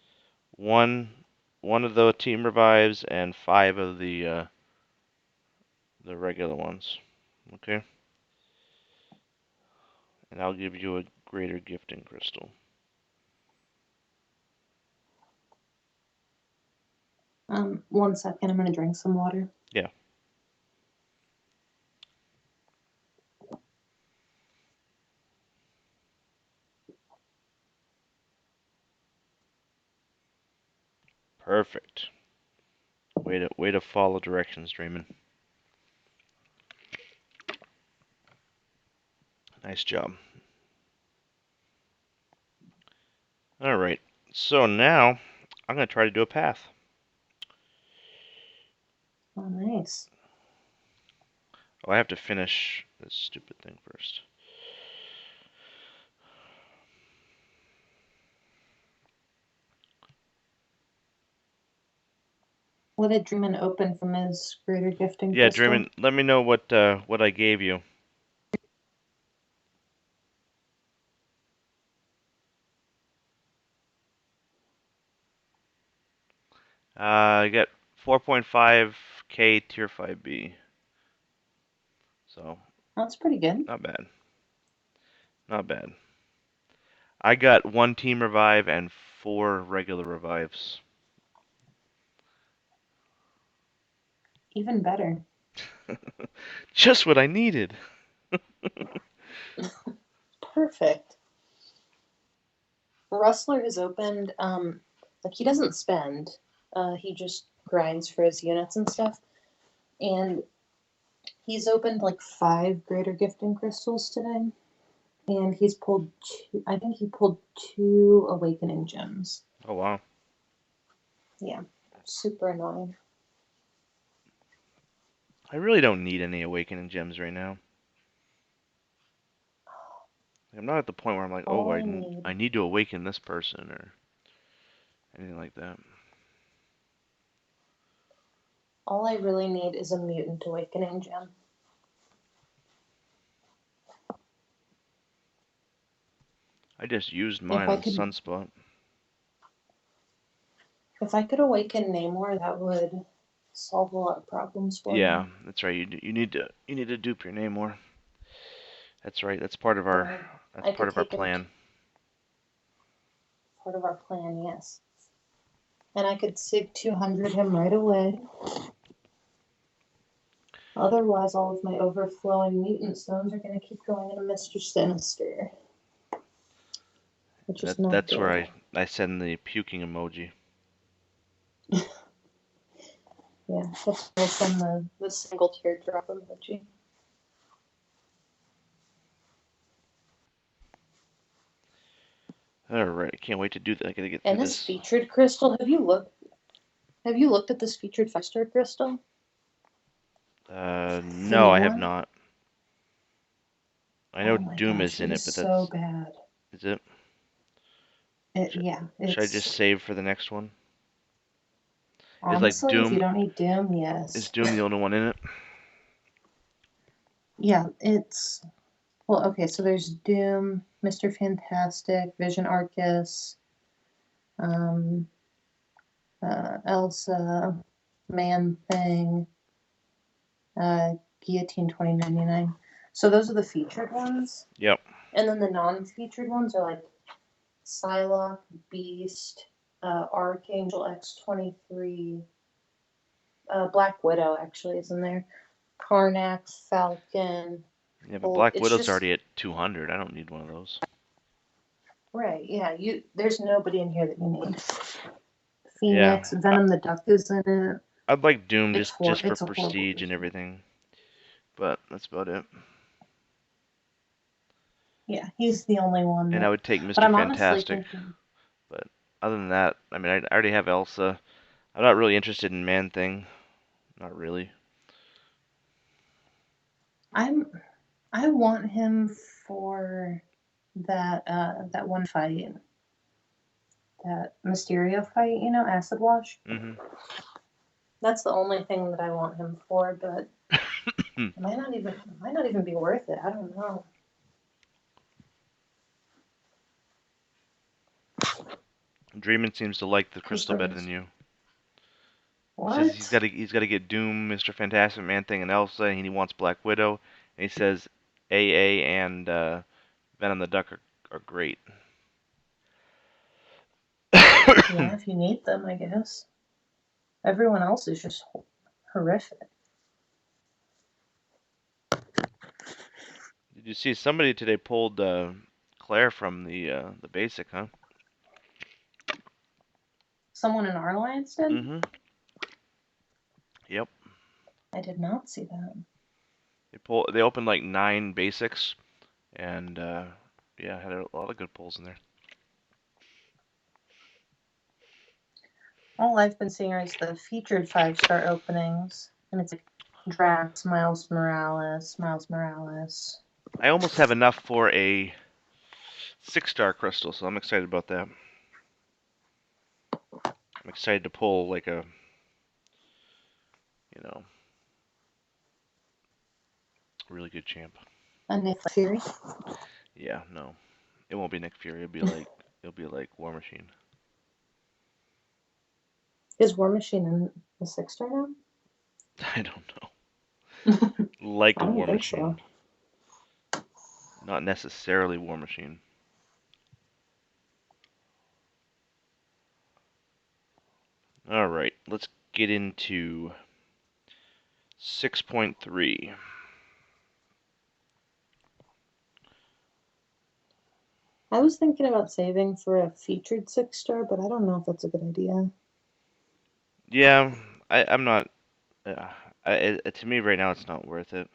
one of the team revives and 5 of the regular ones. Okay, and I'll give you a greater gifting crystal. 1 second, I'm gonna drink some water. Yeah. Perfect. Way to follow directions, Draymond. Nice job. All right. So now I'm gonna try to do a path. Oh, nice. Oh, I have to finish this stupid thing first. What did Dreamin' open from his greater gifting Yeah, crystal? Draymond, let me know what I gave you. I got 4.5k tier 5B. So That's pretty good. not bad. Not bad. I got 1 team revive and 4 regular revives. Even better. Just what I needed. Perfect. Rustler has opened, like he doesn't spend. He just grinds for his units and stuff. And he's opened like 5 greater gifting crystals today. And he's pulled 2, I think he pulled 2 awakening gems. Oh wow. Yeah. Super annoying. I really don't need any awakening gems right now. I'm not at the point where I'm like, oh, All I need, I need to awaken this person or anything like that. all I really need is a mutant awakening gem. I just used If mine I on could, Sunspot. if I could awaken Namor, that would solve a lot of problems for Yeah, me. that's right. You need to dupe your name more. That's right. That's part of our So I could take him plan. part of our plan, yes. And I could sig 200 him right away. Otherwise, all of my overflowing mutant stones are going to keep going into Mr. Sinister, which is not That's where good. I send the puking emoji. Yeah, that's why I send the single teardrop emoji. All right, I can't wait to do that. I gotta get through And this this. featured crystal, have you looked at this featured 5-star crystal? The No, new I have one? not. I know Oh my Doom gosh, is it in it, is but so that's bad. is it? Yeah, Should I just it's save for the next one? Is like honestly, if you don't need Doom, is yes. Doom the only one in it? Yeah, it's well, okay, so there's Doom, Mr. Fantastic, Vision Arcus, um, Elsa, Man Thing, Guillotine 2099. So those are the featured ones. Yep. And then the non-featured ones are like Psylocke, Beast, Archangel X-23, Black Widow actually is in there, Karnak, Falcon, Yeah, but Hulk. Black It's Widow's just already at 200. I don't need one of those. right. Yeah, there's nobody in here that you need. Yeah, Phoenix, Venom the Duck is in it. I'd like Doom just for It's a horrible prestige and crystal. everything, but that's about it. Yeah, he's the only one And I that. would take But Mr. I'm honestly Fantastic, thinking but other than that, I mean, I already have Elsa. I'm not really interested in Man Thing. Not really. I want him for that one fight, that Mysterio fight, Acid Wash. Mm-hmm. That's the only thing that I want him for, but it might not even be worth it. I don't know. Dreamin seems to like the Because crystal better than you. He says what? he's got to get Doom, Mr. Fantastic, Man Thing, and Elsa, and he wants Black Widow. And he says AA and Venom the Duck are great. Yeah, if you need them, I guess. Everyone else is just horrific. Did you see somebody today pulled Claire from the basic, huh? Someone in our alliance did? Mm-hmm. Yep. I did not see that. They opened like 9 basics, and yeah, had a lot of good pulls in there. All I've been seeing is the featured 5-star openings, and it's like Drax, Miles Morales. I almost have enough for a 6-star crystal, so I'm excited about that. I'm excited to pull like a, you know, really good champ. A Nick Fury. Yeah, no, it won't be Nick Fury. It'll be like War Machine. Is War Machine in the 6-star now? I don't know. Like I a don't War think Machine, so. not necessarily War Machine. All right, let's get into 6.3. I was thinking about saving for a featured 6-star, but I don't know if that's a good idea. Yeah, I'm not. Uh, to me right now, it's not worth it.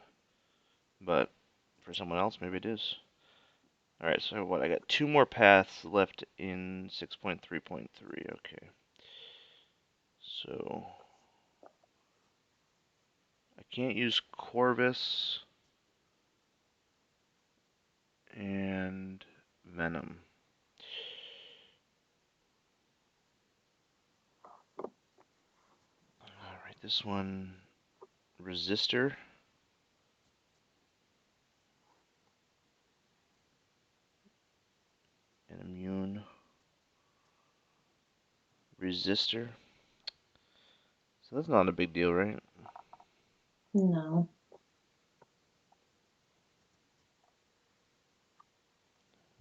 But for someone else, maybe it is. All right, so what? I got 2 more paths left in 6.3.3. Okay, so I can't use Corvus and Venom. All right, this one, Resistor. And Immune. Resistor. So that's not a big deal, right? No.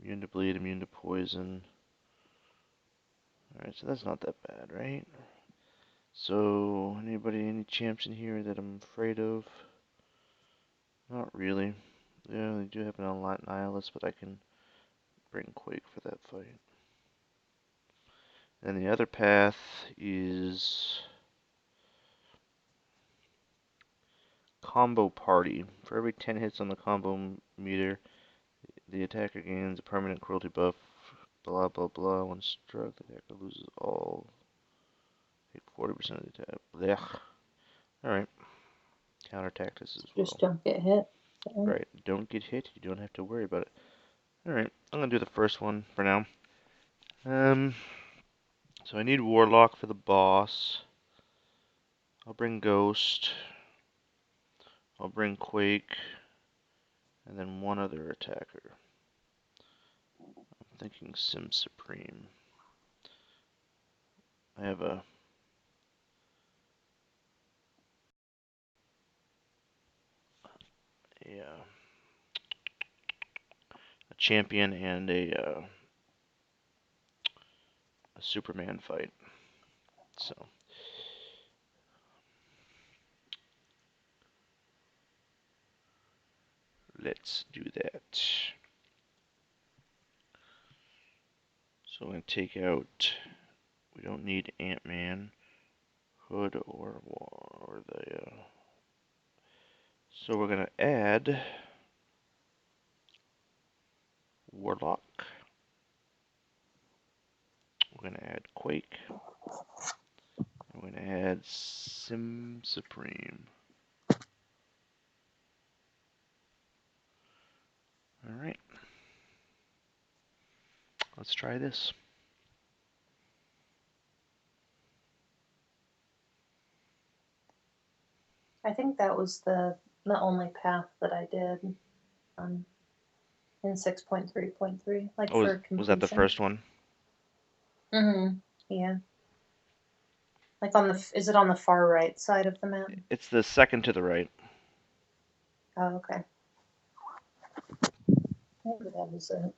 Immune to bleed, immune to poison. Alright, so that's not that bad, right? So, any champs in here that I'm afraid of? Not really. Yeah, they do have an unlocked Nihilist, but I can bring Quake for that fight. And the other path is Combo Party. For every 10 hits on the combo meter, the attacker gains a permanent cruelty buff. Blah blah blah. When struck, the attacker loses all. Take 40% of the attack. Blech. Alright. Counterattack this as Just well. don't get hit. Right. Don't get hit. You don't have to worry about it. Alright. I'm going to do the first one for now. So I need Warlock for the boss. I'll bring Ghost. I'll bring Quake. And then one other attacker. I'm thinking Sim Supreme. I have a champion and a Superman fight. So let's do that. So I'm going to take out, we don't need Ant-Man, Hood, or the, so we're going to add Warlock. We're gonna add Quake. We're gonna add Sim Supreme. All right. Let's try this. I think that was the only path that I did in 6.3.3, like Oh, for was that the completion. first one? Mm-hmm. Yeah. Like on the, is it on the far right side of the map? It's the second to the right. Oh, okay. Maybe that was it.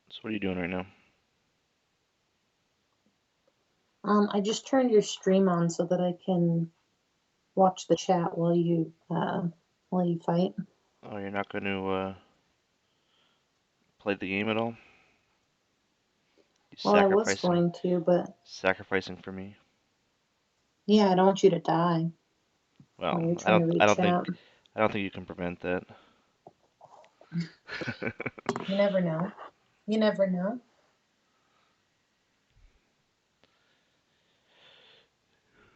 So what are you doing right now? I just turned your stream on so that I can watch the chat while you fight. Oh, you're not going to play the game at all? You Well, I was sacrificing, going to, but sacrificing for me. yeah, I don't want you to die Well, while you're trying to read chat. I don't think you can prevent that. You never know. You never know.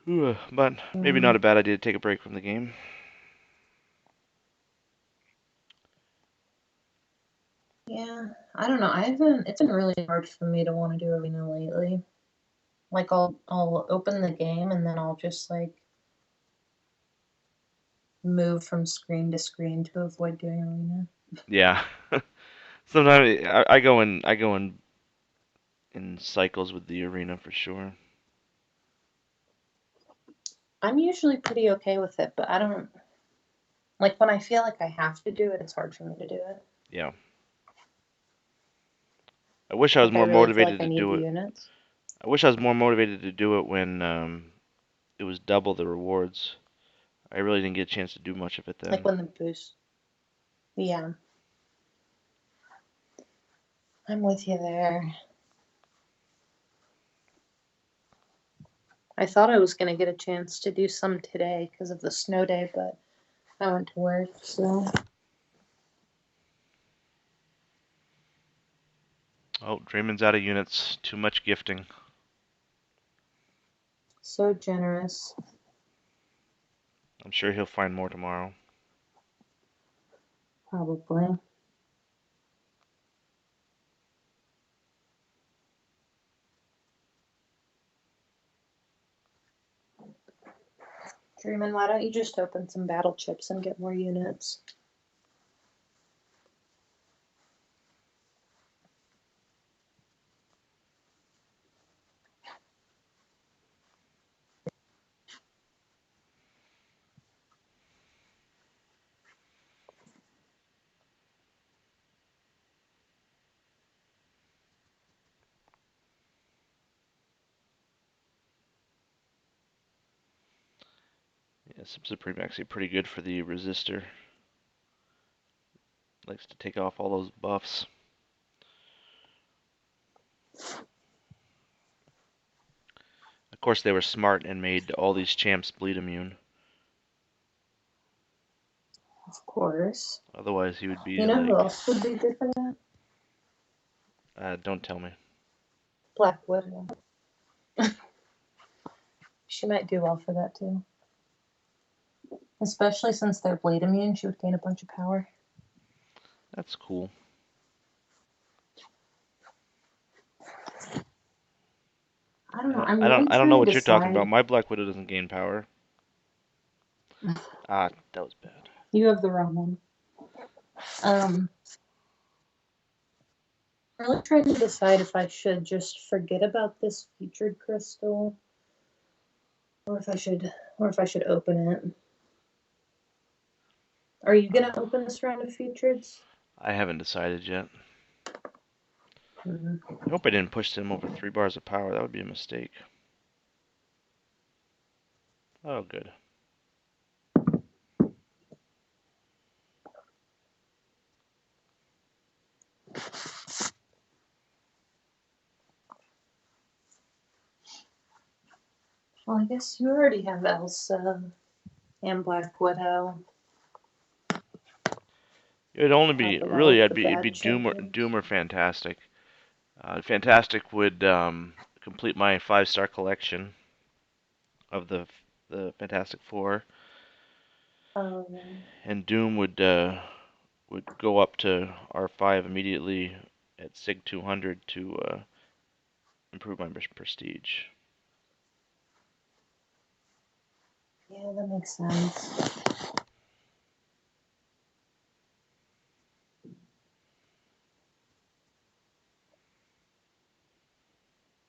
But maybe not a bad idea to take a break from the game. Yeah, I don't know. It's been really hard for me to want to do arena lately. Like I'll open the game and then I'll just like move from screen to screen to avoid doing arena. Yeah. Sometimes I go in cycles with the arena for sure. I'm usually pretty okay with it, but I don't like when I feel like I have to do it, it's hard for me to do it. Yeah. I wish I was Like I more really feel like motivated I to need do the it. units. I wish I was more motivated to do it when it was double the rewards. I really didn't get a chance to do much of it Like then. when the boost. Yeah, I'm with you there. I thought I was gonna get a chance to do some today because of the snow day, but I went to work, so Oh, Draymond's out of units. Too much gifting. so generous. I'm sure he'll find more tomorrow. Probably. Dreamin', why don't you just open some battle chips and get more units? Yeah, Sim Supreme actually pretty good for the resistor. Likes to take off all those buffs. Of course, they were smart and made all these champs bleed immune. Of course. Otherwise, he would be You know who like, else would be good for that? don't tell me. Black Widow. She might do well for that too. Especially since they're blade immune, she would gain a bunch of power. That's cool. I don't know. I'm really I don't know trying to what you're talking about. decide. My Black Widow doesn't gain power. Ah, that was bad. You have the wrong one. I'm really trying to decide if I should just forget about this featured crystal, or if I should open it. Are you gonna open this round of features? I haven't decided yet. Mm-hmm. I hope I didn't push them over 3 bars of power. That would be a mistake. Oh, good. Well, I guess you already have Elsa and Black Widow. It'd only be Top of all really, of I'd the be it'd be bad Doom or champions. Fantastic. Fantastic would complete my 5-star collection of the Fantastic Four, Um, and Doom would go up to R5 immediately at Sig 200 to improve my prestige. yeah, that makes sense.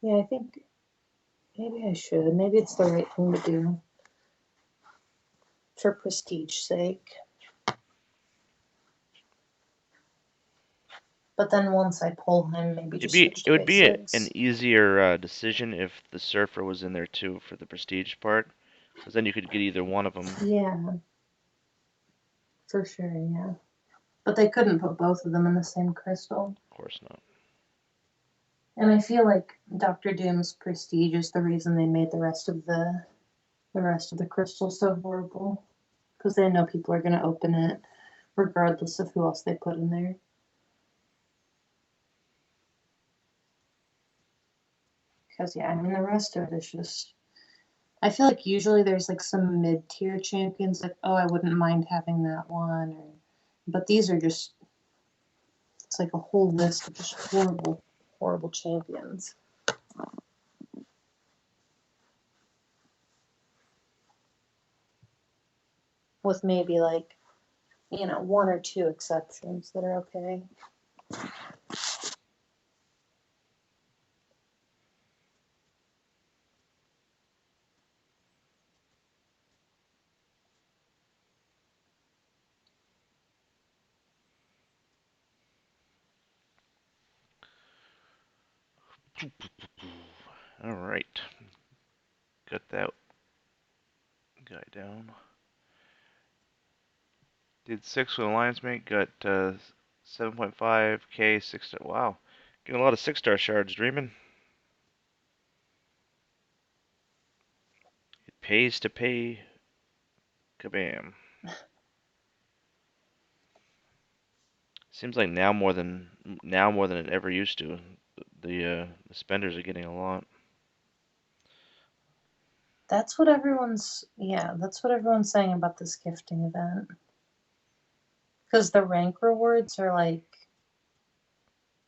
Yeah, I think maybe I should. Maybe it's the right thing to do for prestige sake. But then once I pull him, maybe just switch It to would be an basics. easier decision if the Surfer was in there too for the prestige part, because then you could get either one of them. Yeah, for sure, yeah. But they couldn't put both of them in the same crystal. Of course not. And I feel like Doctor Doom's prestige is the reason they made the rest of the crystal so horrible. Because they know people are gonna open it regardless of who else they put in there. Because yeah, I mean the rest of it is just I feel like usually there's like some mid tier champions like, oh, I wouldn't mind having that one, or but these are just it's like a whole list of just horrible, horrible champions. With maybe like, one or two exceptions that are okay. All right, got that guy down. Did 6 with Alliance Mate, got 7.5k, 6-star. Wow, getting a lot of 6-star shards, Dreaming. It pays to pay. Kabam. Seems like now more than it ever used to. The spenders are getting a lot. That's what everyone's saying about this gifting event. Because the rank rewards are like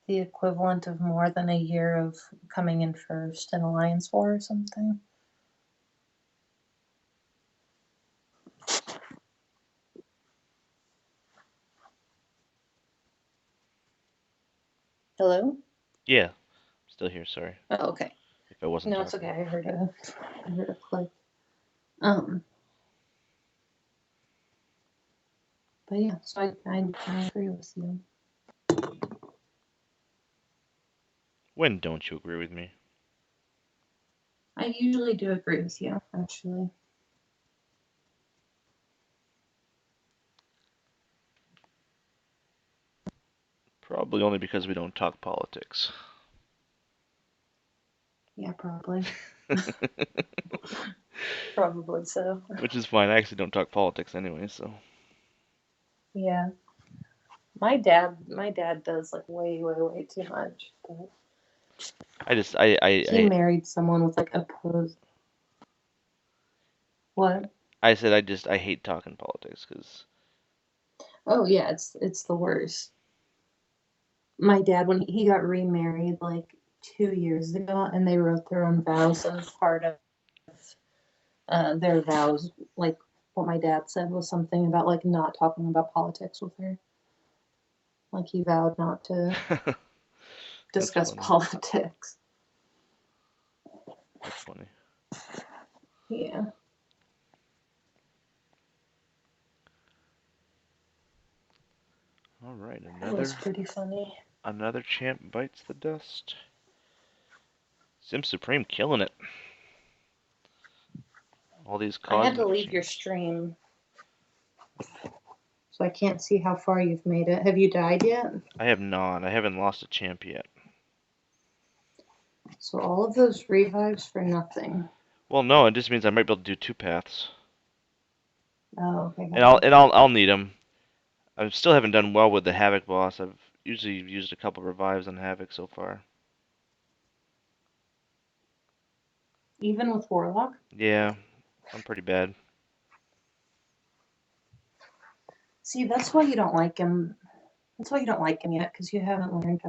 the equivalent of more than a year of coming in first in Alliance War or something. Hello? Yeah, still here. Sorry Oh, okay. if I wasn't No, it's okay. talking. I heard a click. Um, but yeah, so I agree with you. When don't you agree with me? I usually do agree with you, actually. Probably only because we don't talk politics. Yeah, probably. Probably so. Which is fine. I actually don't talk politics anyway, so. Yeah. My dad does like way, way, way too much. But I just he married someone with like opposed. What? I said I hate talking politics because Oh yeah, it's the worst. My dad, when he got remarried like 2 years ago, and they wrote their own vows, and part of their vows, like what my dad said, was something about like not talking about politics with her. Like he vowed not to that's discuss funny. politics. That's funny. Yeah, All right, that was pretty funny. another champ bites the dust. Sim Supreme killing it. All these I had to cosmic leave your changes. stream, so I can't see how far you've made it. Have you died yet? I have not. I haven't lost a champ yet. So all of those revives for nothing. Well, no, it just means I might be able to do 2 paths. Oh, okay, And I'll gotcha. and I'll need them. I still haven't done well with the Havoc boss. I've usually used a couple revives on Havoc so far. Even with Warlock? Yeah, I'm pretty bad. See, that's why you don't like him. That's why you don't like him yet, because you haven't learned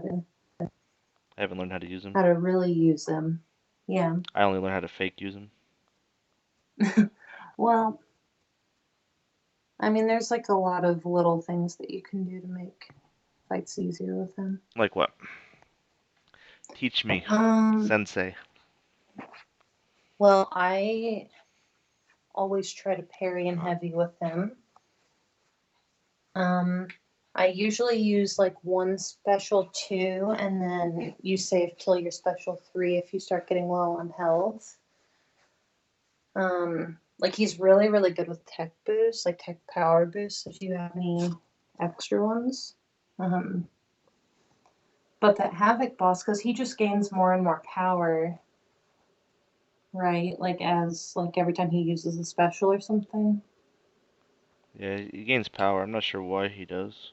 I haven't learned how to use them. how to really use him. Yeah. I only learned how to fake use them. Well, I mean, there's like a lot of little things that you can do to make fights easier with him. Like what? Teach me, Um, Sensei. well, I always try to parry and heavy with him. Um, I usually use like one special two, and then you save till your special three if you start getting low on health. Like he's really, really good with tech boosts, like tech power boosts if you have any extra ones. Um, but that Havoc boss, because he just gains more and more power, right? Like as like every time he uses a special or something. Yeah, he gains power. I'm not sure why he does.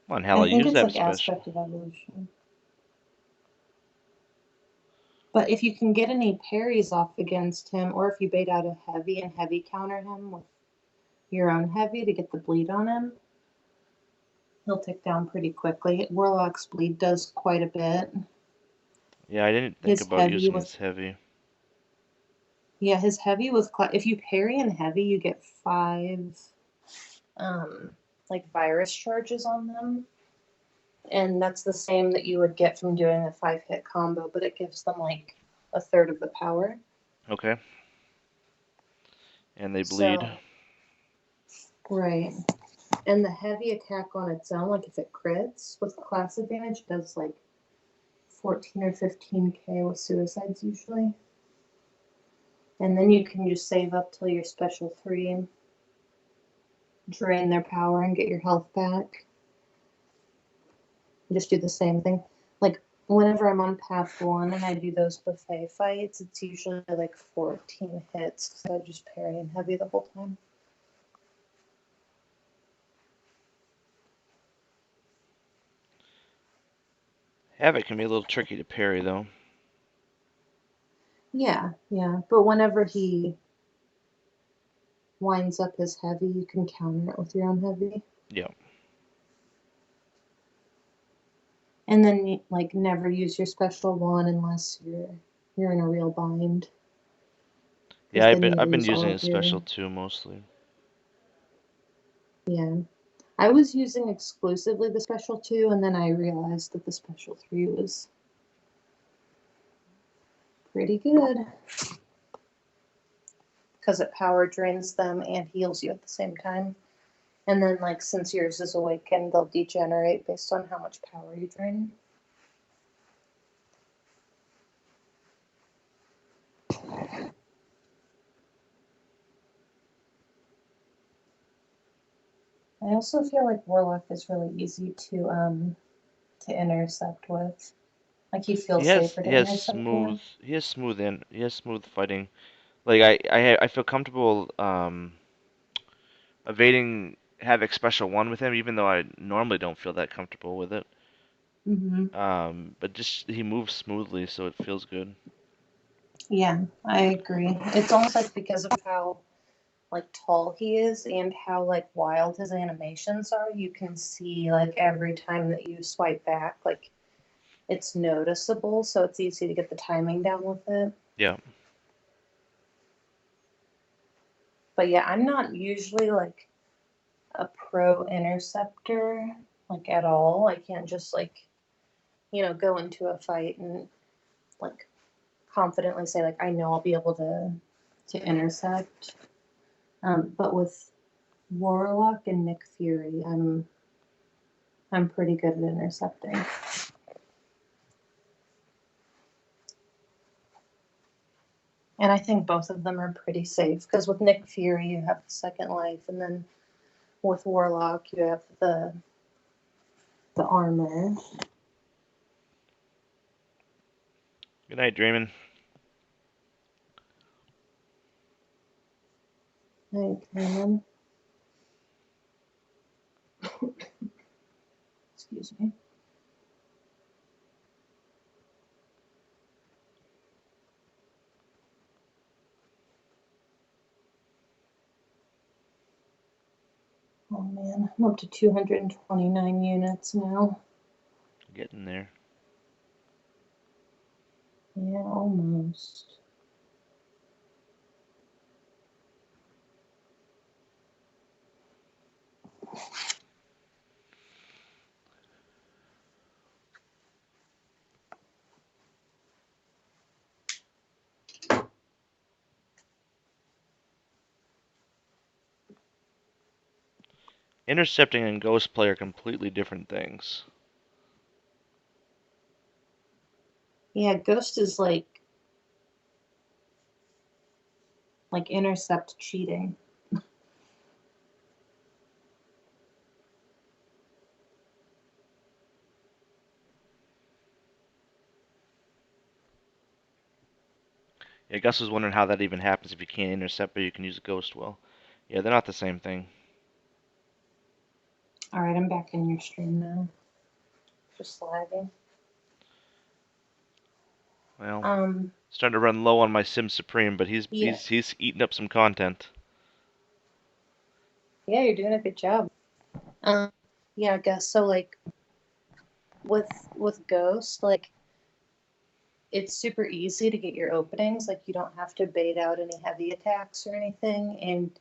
Come on, I Hella, think use it's that like special. aspect of evolution. But if you can get any parries off against him, or if you bait out a heavy and heavy counter him with your own heavy to get the bleed on him, he'll tick down pretty quickly. Warlock's bleed does quite a bit. Yeah, I didn't think His about heavy using with his heavy. Yeah, his heavy with if you parry and heavy, you get 5 like virus charges on them, and that's the same that you would get from doing a 5-hit combo, but it gives them like a third of the power. Okay. And they bleed. So right, and the heavy attack on its own, like if it crits with class advantage, does like 14 or 15k with suicides usually. And then you can just save up till your special 3, drain their power, and get your health back. Just do the same thing. Like whenever I'm on path 1 and I do those buffet fights, it's usually like 14 hits. So I just parry and heavy the whole time. Havoc can be a little tricky to parry, though. Yeah, yeah. But whenever he winds up his heavy, you can counter it with your own heavy. Yeah. And then like never use your special 1 unless you're in a real bind. Yeah, Because then you I've been lose all using his of your special too mostly. yeah. I was using exclusively the special 2, and then I realized that the special 3 was pretty good because it power drains them and heals you at the same time. And then, like, since yours is awakened, they'll degenerate based on how much power you drain. I also feel like Warlock is really easy to intercept with. Like he feels safer to intercept with. He has smooth fighting. Like I feel comfortable evading Havoc special 1 with him, even though I normally don't feel that comfortable with it. Mm-hmm. But just he moves smoothly, so it feels good. Yeah, I agree. It's almost like because of how like tall he is and how like wild his animations are, you can see like every time that you swipe back, like it's noticeable, so it's easy to get the timing down with it. Yeah. But yeah, I'm not usually like a pro interceptor like at all. I can't just like, go into a fight and like confidently say like I know I'll be able to intercept. But with Warlock and Nick Fury, I'm pretty good at intercepting. And I think both of them are pretty safe because with Nick Fury you have the second life, and then with Warlock you have the armor. Good night, Dreamin'. Okay. Excuse me. Oh man, I'm up to 229 units now. Getting there. Yeah, almost. Intercepting and ghost play are completely different things. Yeah, Ghost is like intercept cheating. Yeah, Gus was wondering how that even happens if you can't intercept, but you can use a ghost well. Yeah, they're not the same thing. All right, I'm back in your stream now. Just lagging. Well, starting to run low on my Sim Supreme, but he's Yeah. he's eating up some content. Yeah, you're doing a good job. Yeah, I guess so. Like with Ghost, like it's super easy to get your openings. Like you don't have to bait out any heavy attacks or anything, and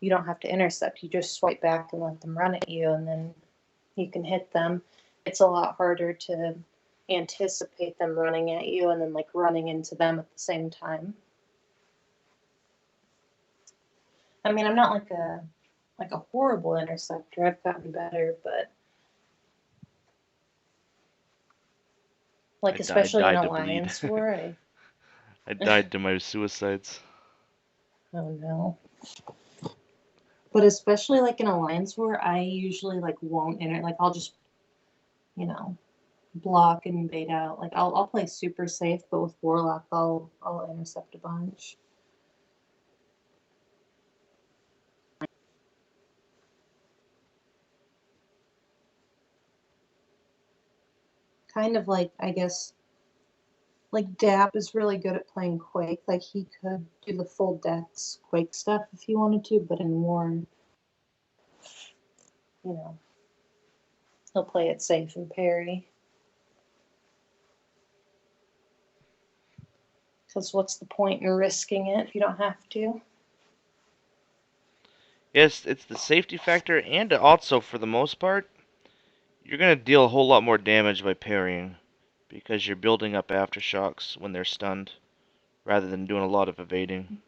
you don't have to intercept. You just swipe back and let them run at you, and then you can hit them. It's a lot harder to anticipate them running at you and then like running into them at the same time. I mean, I'm not like a horrible interceptor. I've gotten better, but like I especially in died to bleed. Alliance War, I died to my suicides. oh no. But especially like in Alliance War, I usually like won't enter. Like I'll just you know block and bait out. Like I'll play super safe, but with Warlock, I'll intercept a bunch. Kind of like I guess like Dap is really good at playing Quake. Like he could do the full Dex Quake stuff if he wanted to, but in War, you know, he'll play it safe and parry. Because what's the point in risking it if you don't have to? Yes, it's the safety factor, and also for the most part, you're gonna deal a whole lot more damage by parrying because you're building up aftershocks when they're stunned, rather than doing a lot of evading.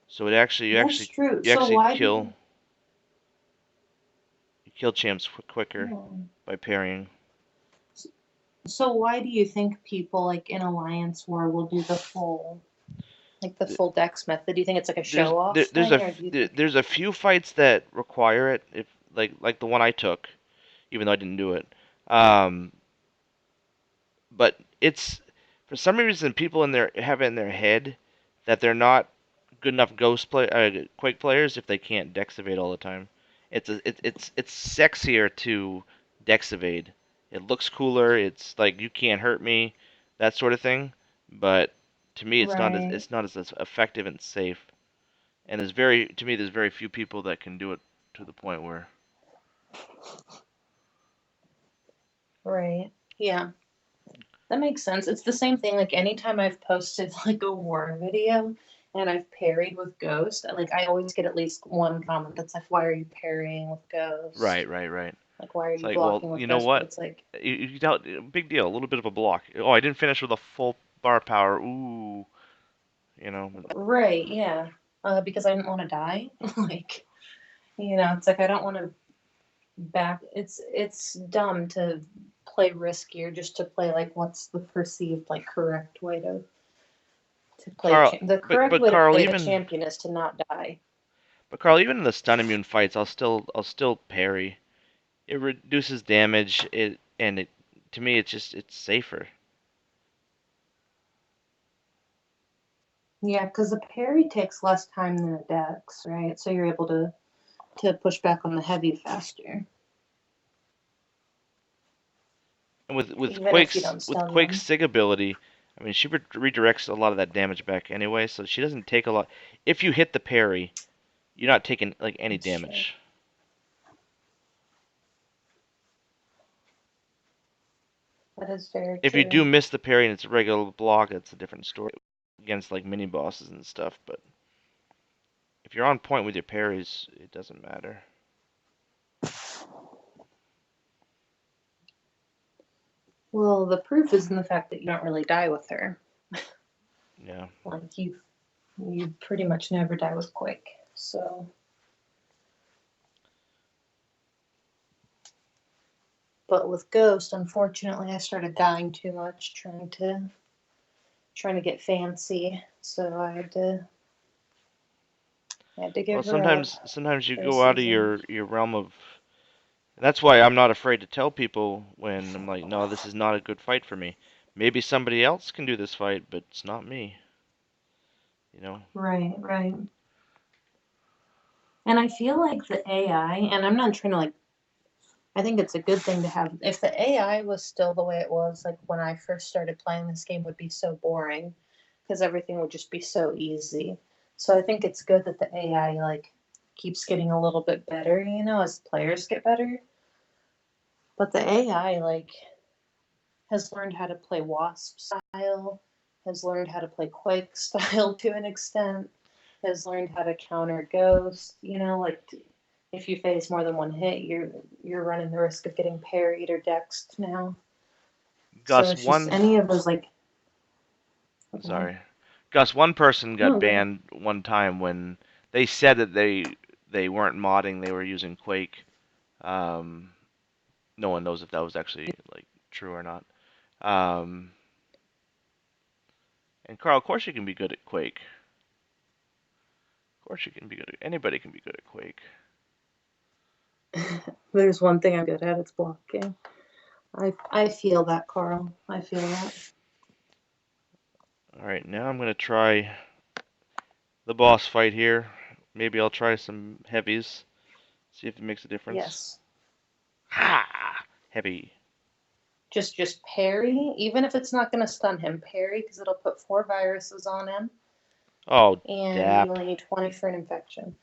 So it actually, That's true. you So actually why kill do you kill champs quicker oh. by parrying. So why do you think people like in Alliance War will do the full Dex method? Do you think it's like a show off thing, or do you think There's a few fights that require it, if like the one I took, even though I didn't do it. Um, but it's for some reason people in their have it in their head that they're not good enough Quake players if they can't dex evade all the time. It's sexier to dex evade. It looks cooler. It's like you can't hurt me, that sort of thing. But to me, right? it's not as effective and safe. And there's very to me there's very few people that can do it to the point where Right. Yeah. That makes sense. It's the same thing. Like anytime I've posted like a war video and I've parried with Ghost, like I always get at least one comment that's like, "Why are you parrying with Ghost? right. Like, why are It's you like, well, blocking with you know Ghost?" But what? it's like, You doubt, big deal, a little bit of a block. Oh, I didn't finish with a full bar power. Ooh, you know. right, yeah, because I didn't want to die. Like, it's like I don't want to back. It's dumb to play riskier just to play like what's the perceived like correct way to to play Carl, the correct but way to Carl, play the even champion is to not die. in the stun immune fights, I'll still parry. It reduces damage. It to me it's safer. Yeah, because the parry takes less time than a dex, right? So you're able to push back on the heavy faster, And even if you don't With stun Quake's them. Sig ability, I mean, she redirects a lot of that damage back anyway, so she doesn't take a lot. If you hit the parry, you're not taking like any That's true. damage. That is very If you do true. miss the parry and it's a regular block, it's a different story against like mini bosses and stuff. But if you're on point with your parries, it doesn't matter. Well, the proof is in the fact that you don't really die with her. Yeah. Like you pretty much never die with Quake. So but with Ghost, unfortunately I started dying too much trying to get fancy. So I had to Well, give her up sometimes you for a go out of season. your realm of. That's why I'm not afraid to tell people when I'm like, no, this is not a good fight for me. Maybe somebody else can do this fight, but it's not me. You know. Right, right. And I feel like the AI, and I'm not trying to like, I think it's a good thing to have. If the AI was still the way it was, like when I first started playing this game, would be so boring because everything would just be so easy. So I think it's good that the AI like keeps getting a little bit better, as players get better. But the AI like has learned how to play Wasp style, has learned how to play Quake style to an extent, has learned how to counter Ghost. Like if you face more than one hit, you're running the risk of getting parried or dexed now. So Gus, it's just one any of those like. sorry, Gus, one person got No, go ahead. banned one time when they said that they weren't modding, they were using Quake. Um, no one knows if that was actually like true or not. Um, and Carl, of course you can be good at Quake. Of course you can be good at anybody can be good at Quake. There's one thing I'm good at. It's blocking. I feel that, Carl. I feel that. All right, now I'm gonna try the boss fight here. Maybe I'll try some heavies, see if it makes a difference. Yes. Ha! Heavy. Just parry, even if it's not going to stun him, parry because it'll put 4 viruses on him, Oh, and you dap. only need 20 for an infection.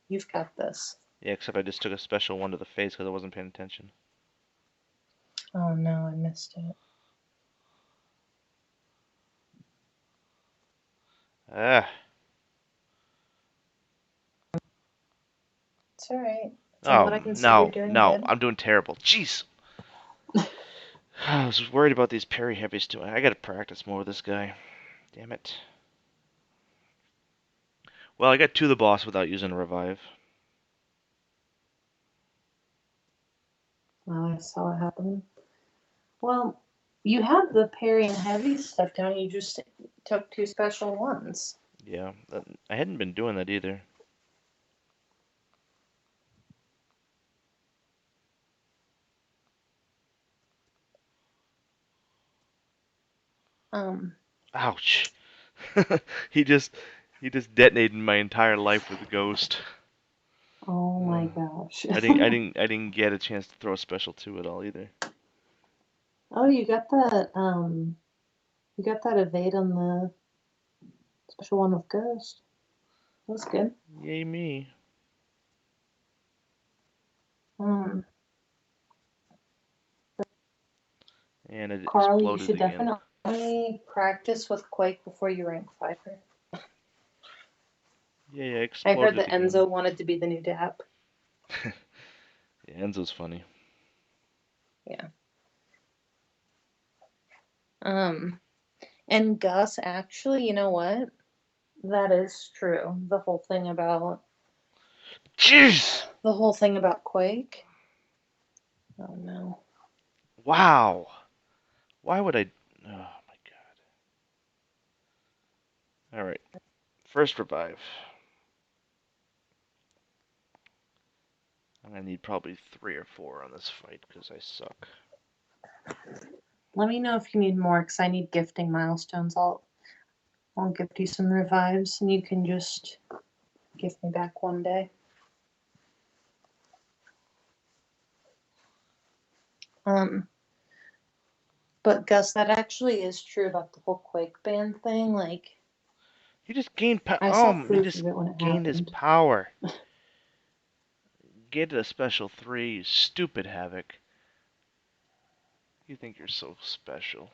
You've got this. Yeah, except I just took a special one to the face because I wasn't paying attention. Oh no, I missed it. Ah. It's alright. From Oh, what I can see, you're no, doing no. good. I'm doing terrible. Jeez. I was worried about these parry heavies too. I gotta practice more with this guy. Damn it. Well, I got to the boss without using a revive. Well, I saw it happen. Well, you have the parry and heavy stuff down. You just took 2 special ones. Yeah, I hadn't been doing that either. Um. Ouch. he just he just detonated my entire life with a ghost. Oh my Uh, gosh. I didn't get a chance to throw a special two at all either. Oh, you got that. You got that evade on the special one with Ghost. That was good. Yay me. Um. And it Carl, you exploded should again. definitely practice with Quake before you rank Viper. Yeah, yeah, I heard exploded that again. Enzo wanted to be the new DAP. Yeah, Enzo's funny. Yeah. Um, and Gus, actually, you know what? That is true. Jeez! The whole thing about Quake. Oh no. Wow. Why would I? Oh my god. Alright. First revive. I'm gonna need probably 3 or 4 on this fight because I suck. Let me know if you need more, because I need gifting milestones. I'll gift you some revives, and you can just gift me back one day. But Gus, that actually is true about the whole Quake Band thing. Like, He just gained I saw he proof just of it when it gained his happened. power. Get a special 3, you stupid Havoc. You think you're so special.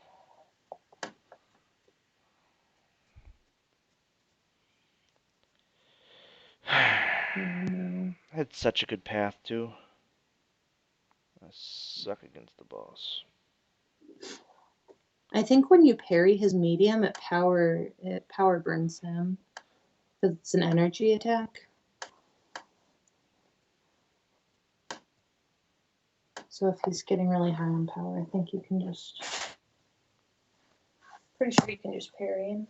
No. I had such a good path, too. I suck against the boss. I think when you parry his medium, it power burns him, because it's an energy attack. So if he's getting really high on power, I think you can just. Pretty sure you can just parry him.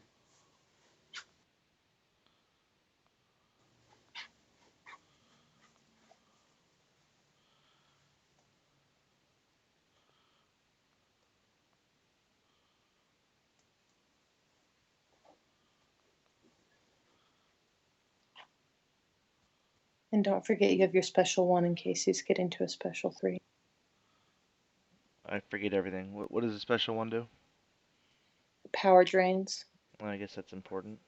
And don't forget you have your special 1 in case he's getting to a special 3. I forget everything. What does the special one do? Power drains. Well, I guess that's important.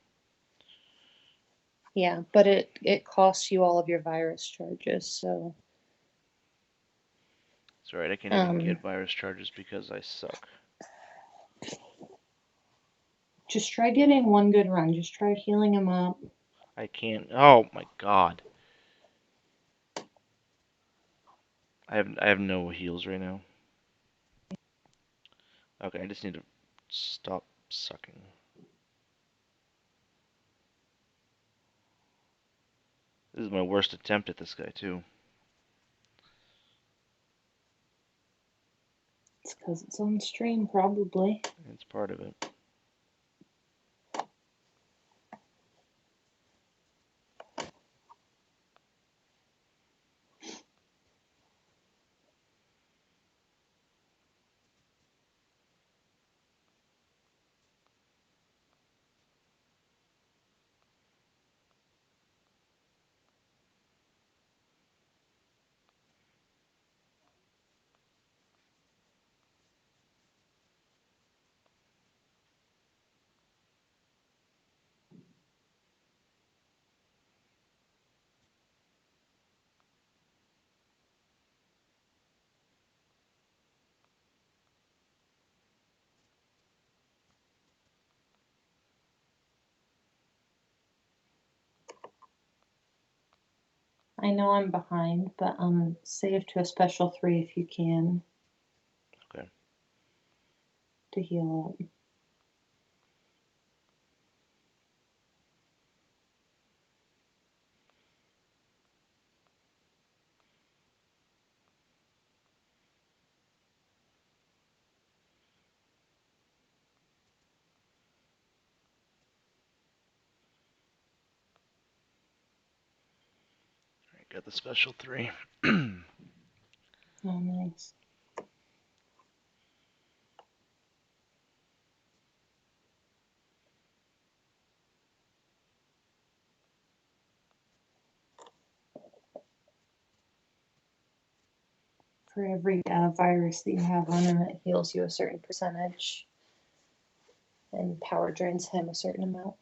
Yeah, but it costs you all of your virus charges, so It's alright, I can't even get virus charges because I suck. just try getting one good run. Just try healing him up. I can't. Oh my god. I have no heals right now. Okay, I just need to stop sucking. This is my worst attempt at this guy, too. It's because it's on stream, probably. It's part of it. I know I'm behind, but save to a special 3 if you can. Okay. To heal up. Alright, got the special 3. Oh, nice. For every virus that you have on him, it heals you a certain percentage, and power drains him a certain amount.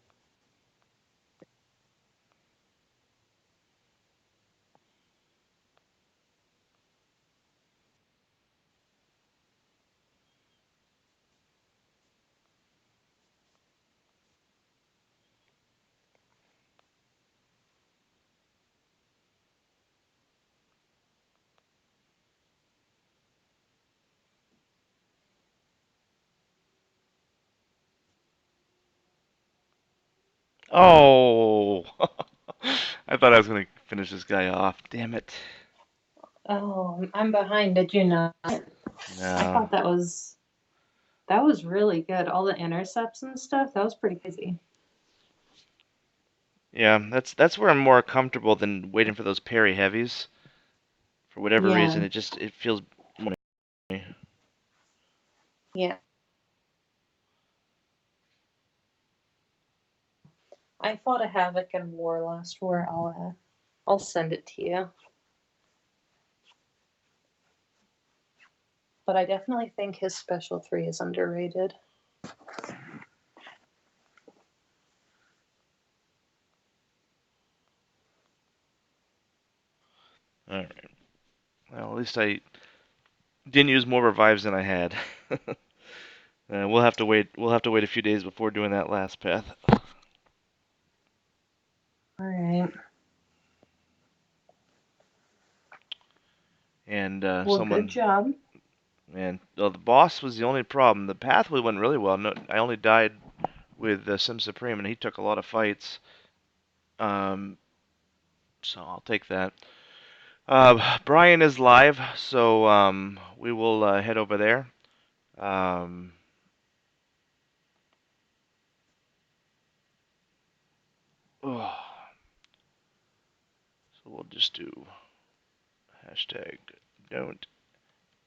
Oh! I thought I was going to finish this guy off. Damn it. Oh, I'm behind. Did you know? I No. thought that was really good. All the intercepts and stuff. That was pretty crazy. Yeah, that's where I'm more comfortable than waiting for those Perry heavies. For whatever Yeah, reason, it feels more. yeah. I fought a Havoc in War last war. I'll send it to you. But I definitely think his Special 3 is underrated. All right. Well, at least I didn't use more revives than I had. We'll have to wait. We'll have to wait a few days before doing that last path. All right. And Well, good job. and the boss was the only problem. The pathway went really well. No, I only died with Sim Supreme, and he took a lot of fights. Um, so I'll take that. Brian is live, so we will head over there. Um, oh, so we'll just do hashtag don't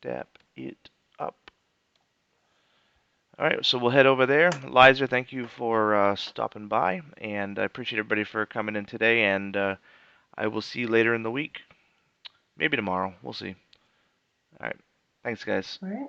dap it up. All right, so we'll head over there. Liza, thank you for stopping by, and I appreciate everybody for coming in today. And I will see you later in the week, maybe tomorrow. We'll see. All right, thanks, guys. All right.